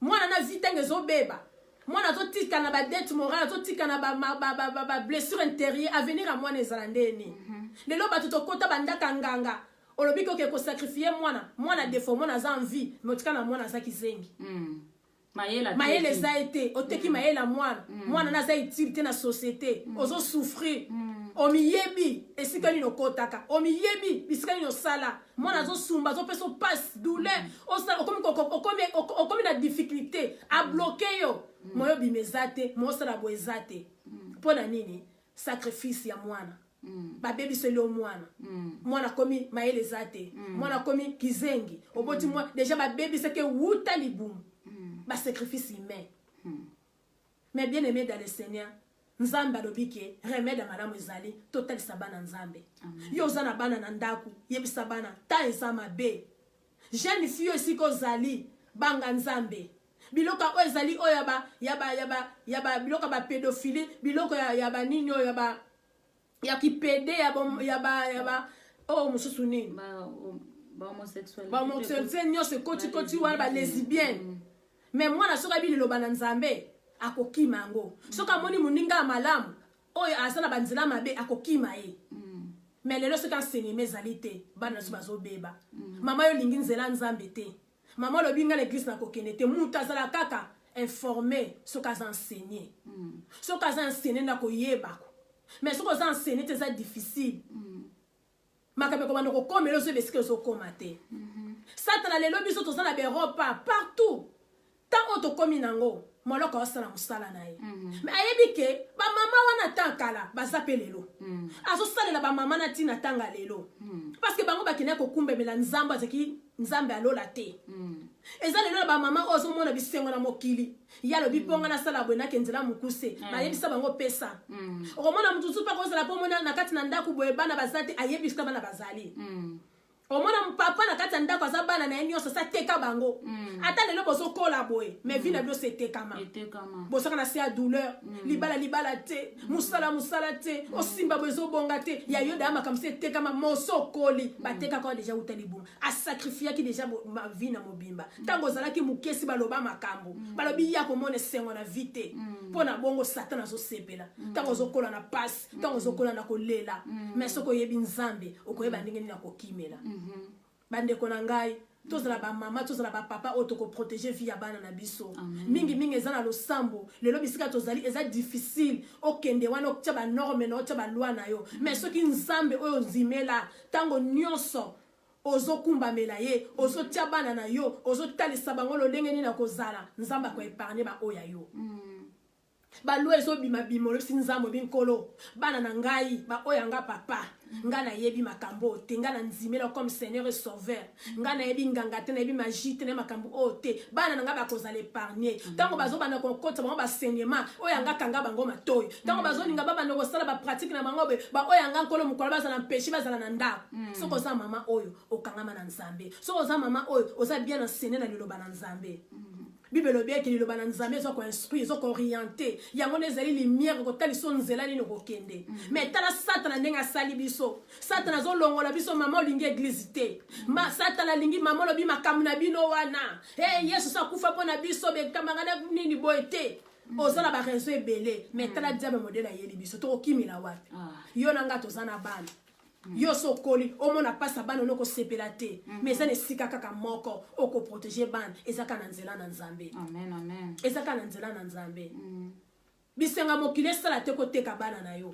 [SPEAKER 1] mwana na vi ntango ezobeba mwana azotika na badete morale azotika na bablessure intérieure avenir ya mwana ezala ndeni lelo bato tokota bandaka nganga olobi koke kosakrifie mwana defo mwana aza en vie mais otika na mwana aza kizengi mayele eza ete oteki mayele ya mwana naza utile te na société ozosouffrir omiyebi esika nini okotaka omiyebi bisika nini osala mwana azosumba azopesa opasi douleur okomi na difficulté abloke yo moyo bima eza te moosala bo eza te mpo na nini sacrifice ya mwana babebiseli mwana komi mayele eza te mwana komi kizengi oboti deja babebiseke wuta libumu basacrifice humain mais bien aimé dans le Seigneur nzambe alobi ke remède ya malamu ezali totalisa bana nzambe yo oza na bana na ndako yebisa bana ta eza mabe jeune fille esika ozali banga nzambe biloko oyo ezali oyo ya biloko ya bapédophilie biloko ya banini oyo ya kipede oyo mosusu nini bahomosexuel nyonso ekotikoti wana balesbienne mais mwana soki abi liloba na nzambe akokima yango soki amoni moninga ya malamu oyo aza na banzela mabe akokima ye mais lelo soki enseignement ezali te bana na biso bazobeba mama yo olingi nzela nzambe te mama olobi nga na eglise nakokende te mutu azala kaka informé soki aza enseigné soki aza enseigné nakoyebako mais soki oza enseigné te eza difficile makambo ekobanda kokomela ozoyeba esika ezokoma te satana lelo biso toza na beropa partout ntango tokomi nango moloko aosala mosala na ye mais ayebi ke bamama wana ntan kala baza mpe lelo azosalela bamama na ntina ntanga lelo parce que bango bakendaki kokumbemela nzambe azaki nzambe alola te eza lelo na bamama oyo ozomona bisengo na mokili ye alobi mponga nasala boye nakenzela mokuse nayebisa bango pesa okomona motutu mpe akozala mpo mona na kati na ndako boye bana baza te ayebisa bana bazali omona papa na kati ya ndako aza bana na ye nyonso asa teka bango ata lelo bozokola boye mais vi na biso etekama bosaka na se ya douleur libala te mosala te osimba boye ezobonga te ya yo daya makambo se etekama moso okoli batekaka oyo deja uta libuma asacrifiaki deja vi na mobimba ntango ozalaki mokesi baloba makambo balobi ya komona esengo na vi te mpo na bongo satana azosepela ntango ozokola na pasi ntango ozokola na kolela mais soki oyebi nzambe okoyeba ndenge nini akokimela bandeko na ngai tozala bamama tozala bapapa oyo tokoprotege vie ya bana na biso mingi eza na losambo lelo bisika tozali eza difficile okende wana otia banorme na otia balwa na yo mais soki nzambe oyo ozimela ntango nyonso ozokumbamela ye ozotia bana na yo ozotalisa bango lolenge nini na kozala nzambe akoepargne baoyo ya yo Balo ezo bima bimolo sinzamo binkolo bana na ngai ba oyanga papa nga na yebi makambo te nga na nzimela comme Seigneur et Sauveur nga na yebi nganga te na yebi magie te na makambo ote bana na nga ba kozala épargner tango bazo bana kokota ba enseignement oyanga kanga bango matoyi tango bazo ninga ba bana kosala ba pratique na bango ba oyanga nkolo mukolo bazala mpéché bazala na ndako soko za mama oyo okangama na nzambe soko za mama oyo oza bien enseigné na liloba na nzambe Bible bien que liloba na nzambe zo ko instruire zo ko orienter yango nezali lumière ko tali so nzela ni ko kende mais tala satana ndenga sali biso satana zo longola biso mama olingi église te ma satana lingi mama lobi makamu na bino wana yesu sa kufa pona biso be kamangana nini boete ozala ba raison ebele mais tala diable modèle yeli biso to kimila wapi yo nanga to zana bana yo sokoli omona pasa bana noko sepela te mais ça ne sika kaka moko oko protéger bana ezaka na nzela na nzambe
[SPEAKER 2] amen
[SPEAKER 1] ezaka na nzela na nzambe bisenga mokile sala te ko teka bana na yo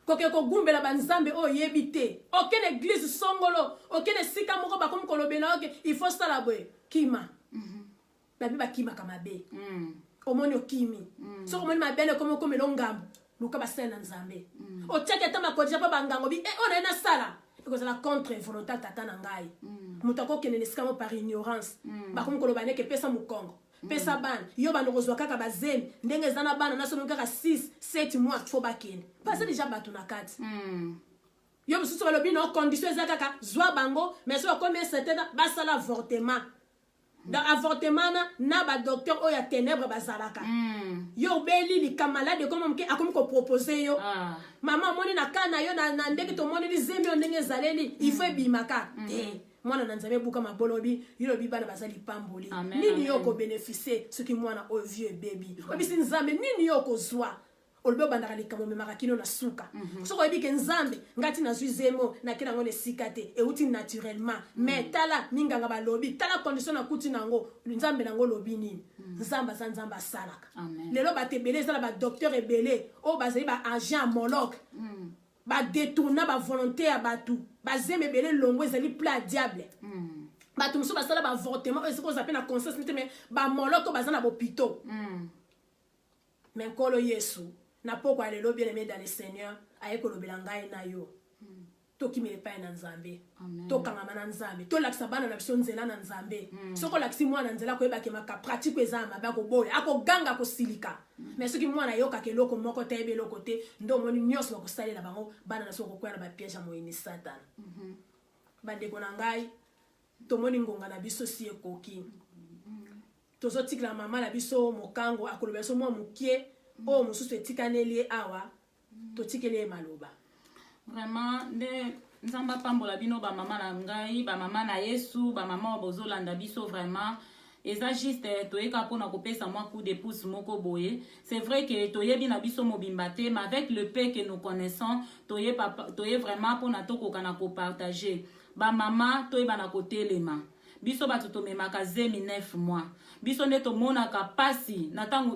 [SPEAKER 1] koke ko gumbela banzambe o yebite okene église songolo okene sika moko bakomi kolobela oke il faut sala boy kima babi bakima kama be omoni okimi so omoni mabele komo komelo ngambo luka basena nzambe o tcheke tama ko japa bangango bi on a na sala because la contre volonté tata na ngai mutako kenene skamo par ignorance bakomi kolobane ke pesa mukongo pesa bana yo bana kozwa kaka bazemi ndenge zana bana na sono kaka 6-7 mois faut bakene parce déjà batu na kati yo bisu balobi no condition za kaka zwa bango mais so comme c'était basala avortement dans avortement na ba docteur oya ténèbres bazalaka yo beli li kamalade comme mke akomi ko proposer yo mama moni na kana yo na ndenge to moni li zemi o ndenge zaleli il faut bimaka mwana na nzambe buka mabolobi yilobi bana bazali pamboli nini yo ko bénéficier ce qui mwana o vieux baby obisi nzambe nini yo ko zwa olbe bandaka likamo memaka kino na suka soko yebi ke nzambe ngati na zuizemo na kina ngone sikate e uti naturellement mais tala minganga balobi tala condition na kuti nango nzambe nango lobi nini nzamba za nzamba salaka lelo batebele zala ba docteur ebele o bazali ba agent moloc ba détourna ba volonté ya batu bazeme ebele longo ezali plat diable batu musu basala ba avortement e siko zape na conscience mais ba moloc bazana bopito mais nkolo Yesu na poko alelo bien aimé dans le Seigneur ayeko lobela ngai na yo to kimele pa na nzambe to kangama na nzambe to lakisa bana na biso nzela na nzambe soko lakisi mwana nzela ko ebake maka pratique ezama ba ko boya ako ganga ko silika mais soki mwana yoka ke loko moko te ebe loko te ndo moni nyos ko salela bango bana na soko kwela ba piège mo ini satan bande ko na ngai to moni ngonga na biso si ekoki tozo tikla mama la biso mokango akoloba so mwa mukie o mususu etikaneli awa to tikele maloba
[SPEAKER 2] vraiment de nzamba pambola bino ba mama na ngai ba mama na Yesu ba mama bozolanda biso vraiment eza juste toyeka pona kopesa mwa coup de pouce moko boye c'est vrai que toyebi na biso mobimba te mais avec le peu que nous connaissons toye vraiment pona tokoka na ko partager ba mama toyeba na kotelema biso batu tomemaka 9 mois biso nde tomonaka pasi na tango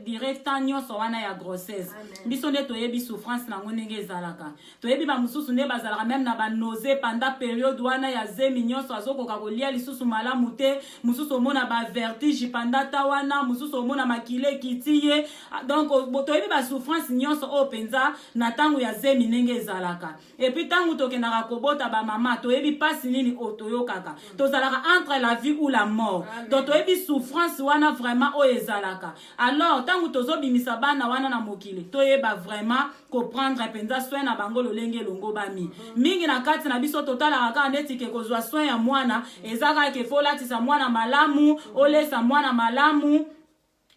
[SPEAKER 2] direct nyonso wana ya grossesse biso nde toyebi souffrance nango ndenge ezalaka toyebi ba mususu nde bazalaka même na ba nausée pendant période wana ya zemi nyonso azokoka kolia lisusu malamu te mususu omona ba vertige pendant ta wana mususu omona makile kitiye donc toyebi ba souffrance nyonso o penza na tango ya zemi ndenge ezalaka et puis tango tokendaka kobota ba mama toyebi pasi nini otoyokaka tozalaka entre la vie ou la mort donc toyebi souffrance wana vraiment o ezalaka alors tango tozobimisa bana wana na mokili toyeba vraiment comprendre penza soin na bango lolenge longo bami mingi na kati na biso totalaka kaka ndeti ke kozwa soin ya mwana ezaka ke folatisa mwana malamu olesa mwana malamu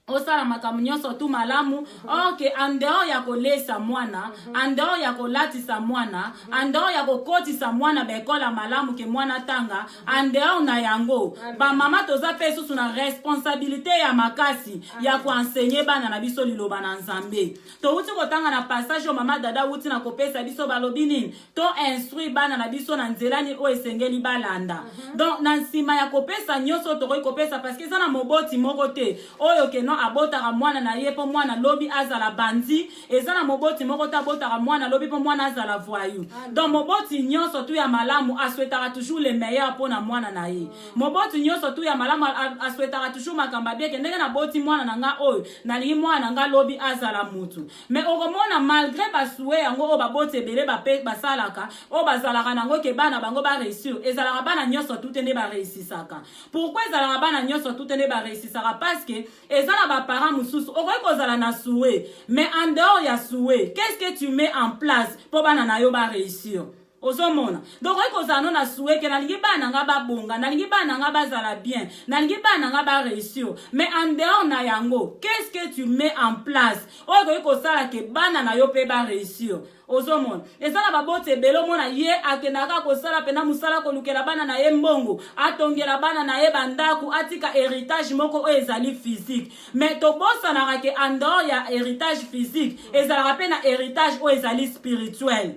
[SPEAKER 2] osala makamu nyonso tu malamu ok andeo ya kolesa mwana andeo ya kolatisa mwana andeo ya kokotisa mwana bekola malamu ke mwana tanga andeo na yango ba mama toza pe susu na responsabilité ya makasi ya koenseigner bana na biso liloba na nzambe to uti kotanga na passage o mama dada uti na kopesa biso balobi nini to instruire bana na biso na nzela ni o esengeli balanda donc na nsima ya kopesa nyonso to kopesa parce que ça na moboti moko te oyo ke no parent abotaka mwana na ye po mwana lobi azala bandi eza na moboti moko ta abotaka mwana lobi po mwana azala voyou donc moboti nyonso tu ya malamu aswetaka toujours le meilleur po na mwana na ye moboti nyonso tu ya malamu aswetaka toujours makamba bien ke ndenge na boti mwana na nga oyo nalingi mwana na nga lobi azala mutu mais okomona malgré basouet yango oyo baboti ebele basalaka oyo bazalaka nango ke bana bango bareusir ezalaka bana nyonso tu te nde bareusisaka pourquoi ezalaka bana nyonso tu te nde bareusisaka parce que eza na baparent mosusu okoki kozala na souet mais en dehors ya souet qu'est-ce que tu mets en place po bana na yo bareusir ozomona donc okoki kozala no na souet ke nalingi bana nga babonga nalingi bana nga bazala bien nalingi bana nga bareusir mais en dehors na yango qu'est-ce que tu mets en place oyo okoki kosala ke bana na yo mpe bareusir ozomona eza na baboti ebele omona ye akendaka kosala pena mosala kolukela bana na ye mbongo atongela bana na ye bandako atika héritage moko oyo ezali physique mais tobosanaka ke en dehors ya héritage physique ezalaka mpe na héritage oyo ezali spirituel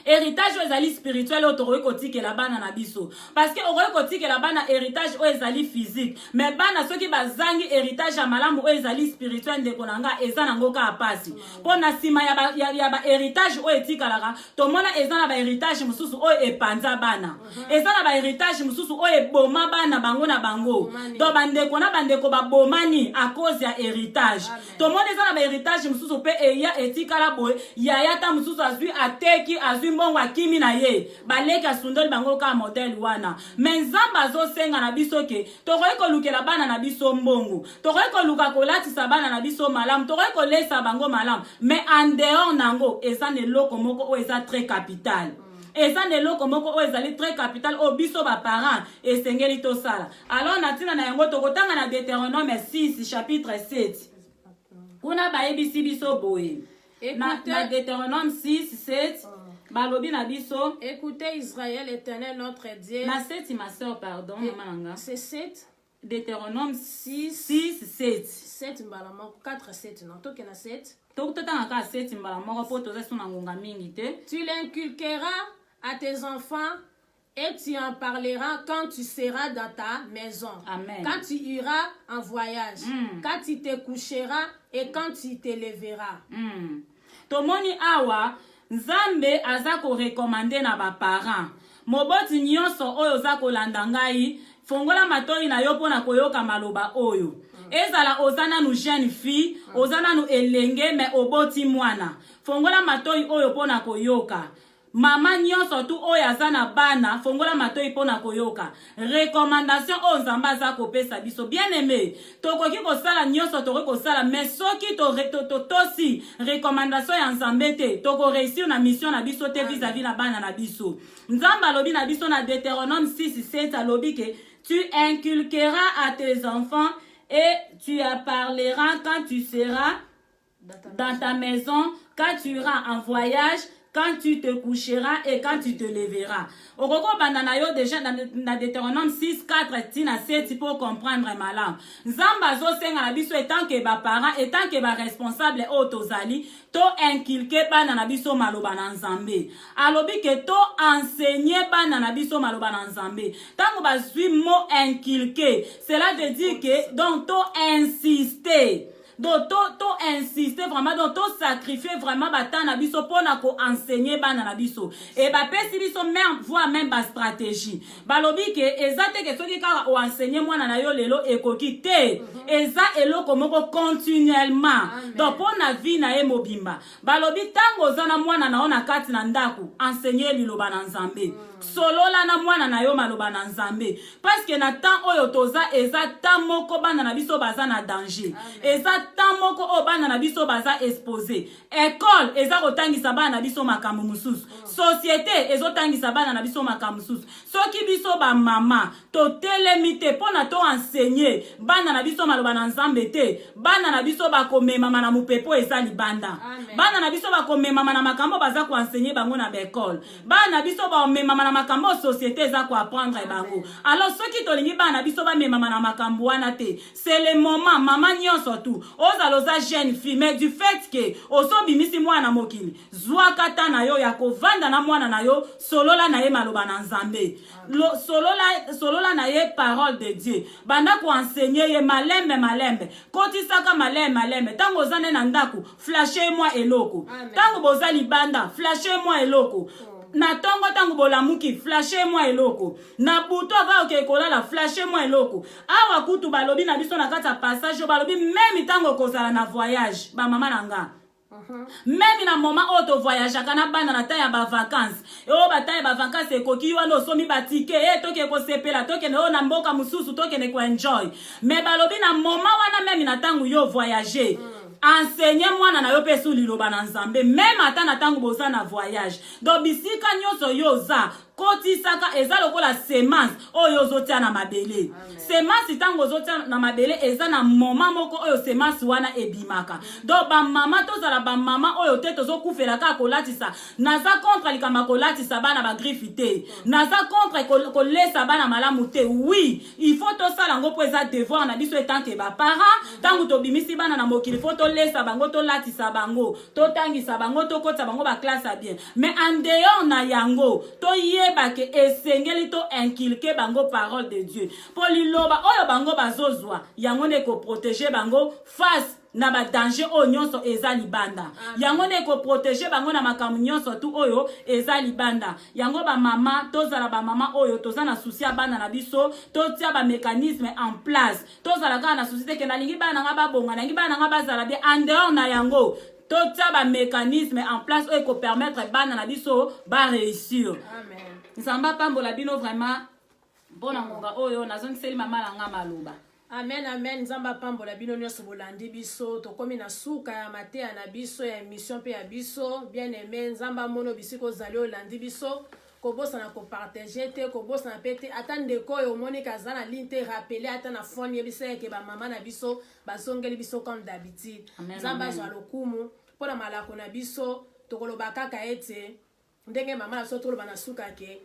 [SPEAKER 2] héritage oyo ezali spirituel oyo tokoki kotikela bana na biso parce que okoki kotikela bana héritage oyo ezali physique mais bana soki bazangi héritage ya malamu oyo ezali spirituel ndeko na nga eza nango kaka pasi mpo na nsima ya bahéritage oyo etikalaka tomona eza na bahéritage mosusu oyo epanza bana eza na bahéritage mosusu oyo eboma bana bango na bango to bandeko na bandeko babomani a cause ya héritage tomona eza na bahéritage mosusu mpe eya etikala boye yaya ta mosusu azwi ateki azwi mbongo akimi na ye baleki asundoli bango kaka modele wana mais nzambe azosenga na biso ke tokoki kolukela bana na biso mbongo tokoki koluka kolatisa bana na biso malamu tokoki kolesa bango malamu mais en dehors nango eza na eloko moko oyo eza très capital eza na eloko moko oyo ezali très capital oyo biso baparent esengeli tosala alors na ntina na yango tokotanga na Deutéronome 6 chapitre 7 kuna bayebisi biso boye na Deutéronome 6 7 balobi na biso
[SPEAKER 1] écoutez Israël, éternel notre Dieu.
[SPEAKER 2] Na 7 ma soeur pardon maman.
[SPEAKER 1] C'est 7
[SPEAKER 2] Deutéronome 6 7
[SPEAKER 1] 7 mbalamo 4 7 non toke na 7
[SPEAKER 2] tokutanga ka 7 mbalamo po toza na ngonga mingi te.
[SPEAKER 1] Tu l'inculqueras à tes enfants et tu en parleras quand tu seras dans ta maison.
[SPEAKER 2] Amen.
[SPEAKER 1] Quand tu iras en voyage, quand tu te coucheras et quand tu te lèveras.
[SPEAKER 2] Tomoni awa Nzambe aza ko recommander na ba parents moboti nyonso oyo za kolanda ngai fongola matoi na yo pona koyoka maloba oyo ezala ozana nu jeune fille ozana nu elenge me oboti mwana fongola matoi oyo pona koyoka mama nyonso tu oyo azana bana fongola matoi pona koyoka recommandation oyo Nzambe aza kopesa biso bien aimé tokoki kosala nyonso tokoki kosala mais soki tosi recommandation ya Nzambe te toko réussir na mission na biso te vis-à-vis na bana na biso Nzambe alobi na biso na Deutéronome 6:7 alobi ke tu inculqueras à tes enfants et tu en parleras quand tu seras dans ta maison quand tu iras en voyage quand tu te coucheras et quand tu te lèveras. Okoko bandana yo déjà dans Deutéronome 6 4 tina 7 pour comprendre malam. Nzamba zo senga na biso etant que ba parents etant que ba responsable o tozali to inculquer bana na biso maloba na Nzambe. Alobi ke to enseigner bana na biso maloba na Nzambe. Tango ba zwi mot inculquer, cela veut dire que donc to insister. Donc to insister vraiment donc to sacrifier vraiment bata na biso pona ko enseigner bana na biso et ba pesi biso même voire même ba stratégie balobi ke ezate ke soki kaka o enseigner mwana na yo lelo ekoki te eza eloko moko continuellement donc pona vie na ye mobimba balobi tango zana mwana na ona kati na ndaku enseigner liloba na Nzambe solola na mwana na yo maloba na Nzambe parce que na temps oyo toza eza temps moko bana na biso baza na danger eza temps moko o bana na biso baza exposé école eza kotangisa bana na biso makambo mususu société ezotangisa bana na biso makambo mususu soki biso ba mama to telemite pona to enseigner bana na biso maloba na Nzambe te bana na biso ba komema na mupepo eza libanda bana na biso ba komema na makambo baza ko enseigner bango na école bana na biso ba komema na makambo société eza ko apprendre bango alors soki tolingi bana biso ba mema na makambo wana te c'est le moment mama nyonso tu ozaloza jeune fille mais du fait que osobimisi mwana mokili zwa kata na yo ya kovanda na mwana na yo solola na ye maloba na nzambe solola na ye parole de Dieu banda ko enseigner ye malembe kotisaka malembe tango ozane na ndaku flashe moi eloko tango boza libanda flashe moi eloko na tongo tango bolamuki flashe moi eloko na buto va oke kolala flashe moi eloko awa kutu balobi na biso na kata passage balobi même tango kozala na voyage ba mama nanga même na moment auto voyage kana bana na ta ya ba vacances o ba ta ya ba vacances ekoki wana osomi batike toke ko sepela toke no na mboka mususu toke ne ko enjoy mais balobi na moment wana même na tango yo voyager enseigner mwana na yo pesu liloba na nzambe même ata na tango boza na voyage donc bisika nyoso yoza kotisaka eza lokola semence oyo ozotia na mabele semence tango ozotia na mabele eza na moment moko oyo semence wana ebimaka donc ba mama tozala ba mama oyo te tozokufela ka kolatisa naza contre likama kolatisa bana ba griffité naza contre kolesa bana malamu te oui il faut tosala ngo po eza devoir na biso etant que ba parents tango tobimisi bana na mokili faut tolesa bango tolatisa bango totangisa bango tokota bango ba classe bien mais en dehors na yango ke esengeli to inculquer bango parole de Dieu pour liloba oyo bango bazozwa yango ne ko protéger bango face na ba danger o nyonso eza libanda yango ne ko protéger bango na makamu nyonso tu oyo eza libanda yango ba mama tozala ba mama oyo tozana souci bana na biso totia ba mécanisme en place tozala kana na souci te ke na lingi bana nga babonga na lingi bana nga bazala bien en dehors na yango totia ba mécanisme en place oyo ko permettre bana na biso ba réussir. Amen. Nzamba pambola bino vraiment bona ngonga oyo nazongiseli mama langa maloba.
[SPEAKER 1] Amen. Nzamba pambola bino nyonso bolandi biso tokomi na suka ya mateya na biso ya émission pe ya biso bien aimé nzamba mono bisiko zali olandi biso kobosa na kopartager te kobosa na pete ata ndeko oyo omoni kaza na ligne te rappeler ata na phone yebisa ke ba mama na biso basongeli biso comme d'habitude nzamba zwa lokumu pona malako na biso tokoloba kaka ete ndenge mama na biso toloba na suka ke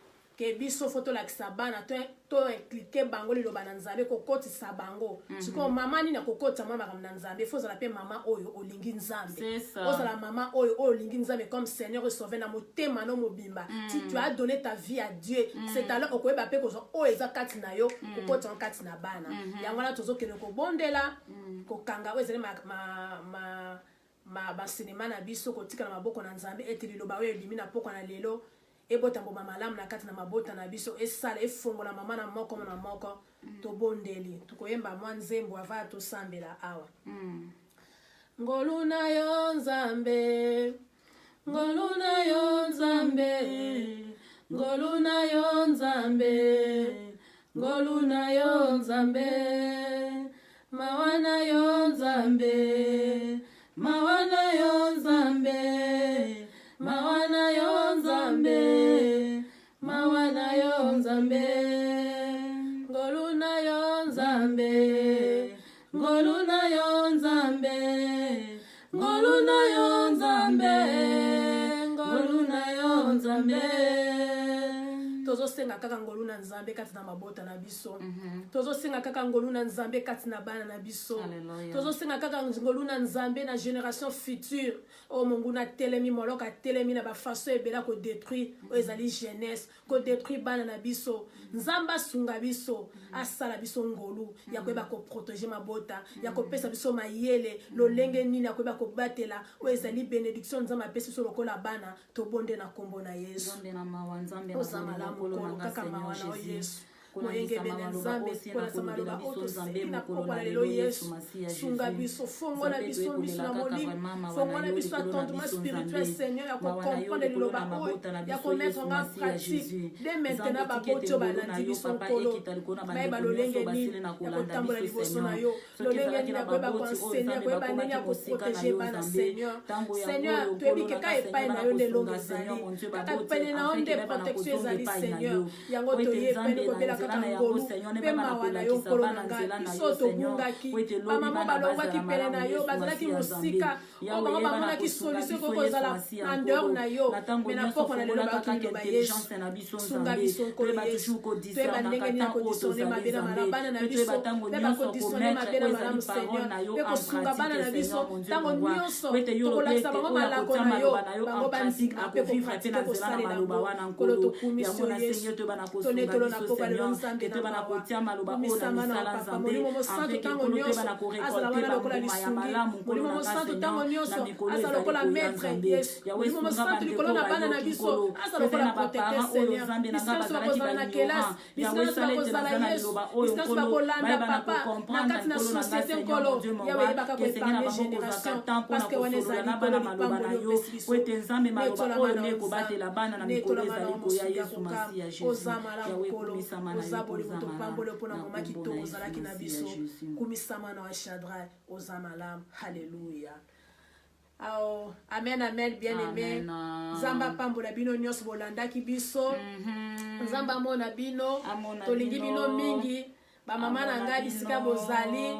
[SPEAKER 1] biso foto la kisabana to cliquer bango liloba na nzambe kokotisa bango siko mama ni na kokota mama na nzambe faut la pe mama oyo olingi nzambe ozala mama oyo olingi nzambe comme Seigneur et Sauveur na motema no mobimba tu as donné ta vie à Dieu c'est alors okoyeba pe ko o eza kati na yo kokota kati na bana yango na tozokene ko bondela kokanga o ezele ba cinéma na biso kotika na maboko na nzambe ete liloba oyo ebimi na poko na lelo ebota mboma malamu na kati na mabota na biso esala efongola mama na moko na moko tobondeli tukoyemba mwa nzembo ava tosambela awa ngoluna yo nzambe ngoluna yo nzambe ngoluna yo nzambe ngoluna yo nzambe mawana yo nzambe mawana yo nzambe mawana yo nzambe mawana yo nzambe ngoluna yo nzambe ngoluna yo nzambe ngoluna yo nzambe ngoluna yo nzambe tozosenga kaka ngoluna nzambe kati na mabota na biso tozosenga kaka ngoluna nzambe kati na bana na biso tozosenga kaka ngoluna nzambe na génération future o monguna telemi moloka telemi na ba façon ebela ko détruire o ezali jeunesse ko détruire bana na biso nzamba sunga biso asala biso ngolu ya koyeba ko protéger mabota ya ko pesa biso mayele lolenge nini ya koyeba ko batela o ezali bénédiction nzamba pesa biso lokola bana to bonde na kombo na Yesu
[SPEAKER 2] nzambe na mawa nzambe
[SPEAKER 1] na mokolo kaka mawa na Yesu moyenge bene nzambe kola samaloba oto na kokola lelo Yesu sunga biso fongo na biso miso na molimo fongo na biso attendement spirituel Seigneur ya ko comprendre liloba oyo ya ko mettre en pratique dès maintenant ba boto balandi biso nkolo bayeba lolenge nini ya kotambola liboso na yo lolenge nini ya koyeba koenseigner koyeba nini ya koprotéger bana Seigneur toyebi ke ka epai na yo lelo ezali kaka pene na yo nde protection ezali Seigneur yango toyebani kobela kaka ngolu mpe mawa na yo nkolo na ngai biso tobungaki bamama balongwaki pele na yo bazalaki mosika oyo bango bamonaki solution koko kozala na ndeur na yo me na poko na lelo bakokende loba yesu sunga biso nkolo yesu toyeba ndenge nini ya kodisone mabe na malamu bana na biso mpe bakodisone mabe na malamu seigneur mpe kosunga bana na biso ntango nyonso tokolakisa bango malako na yo bango bandima mpe kopratike kosalela ngo nkolo tokumisi yo yesu tonetolo na poko lelo nzambe na mawa komisama na papa molimo mosantu ntango nyonso azala wana lokola lisungi molimo mosantu ntango nyonso azala lokola maître yesu molimo mosantu likolo na bana na biso azala lokola protecteur seigneur bisika nyonso bakozala na kelasi bisika nyonso bakozala yesu bisika nyonso bakolanda papa na kati na société nkolo yawe yebaka koepargne génération parce que wana ezali nkolo lipamboli opesi biso netola bana netola bana mosunga kokamba oza malamu nkolo oza bolingo topamboli mpona moma kitoko ozalaki na biso kumisama na wa Shadrach oza malamu halleluya. Ao, amen amen bien aimé nzamba pambola bino nyonso bolandaki biso nzamba amona bino tolingi bino mingi bamama na ngai bisika bozali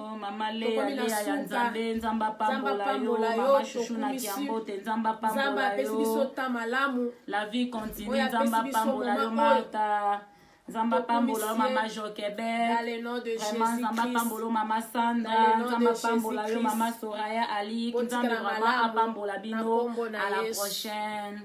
[SPEAKER 1] tokomi na suka nzamba pambola yo tokumisi nzamba apesi biso ta malamu
[SPEAKER 2] la vie continue nzamba pambola yo Martha Nzamba pambola mama Joquebert, vraiment Nzamba pambola mama Sandra, Nzamba pambola yo mama Soraya Ali, Nzamba vraiment apambola bino, à la prochaine.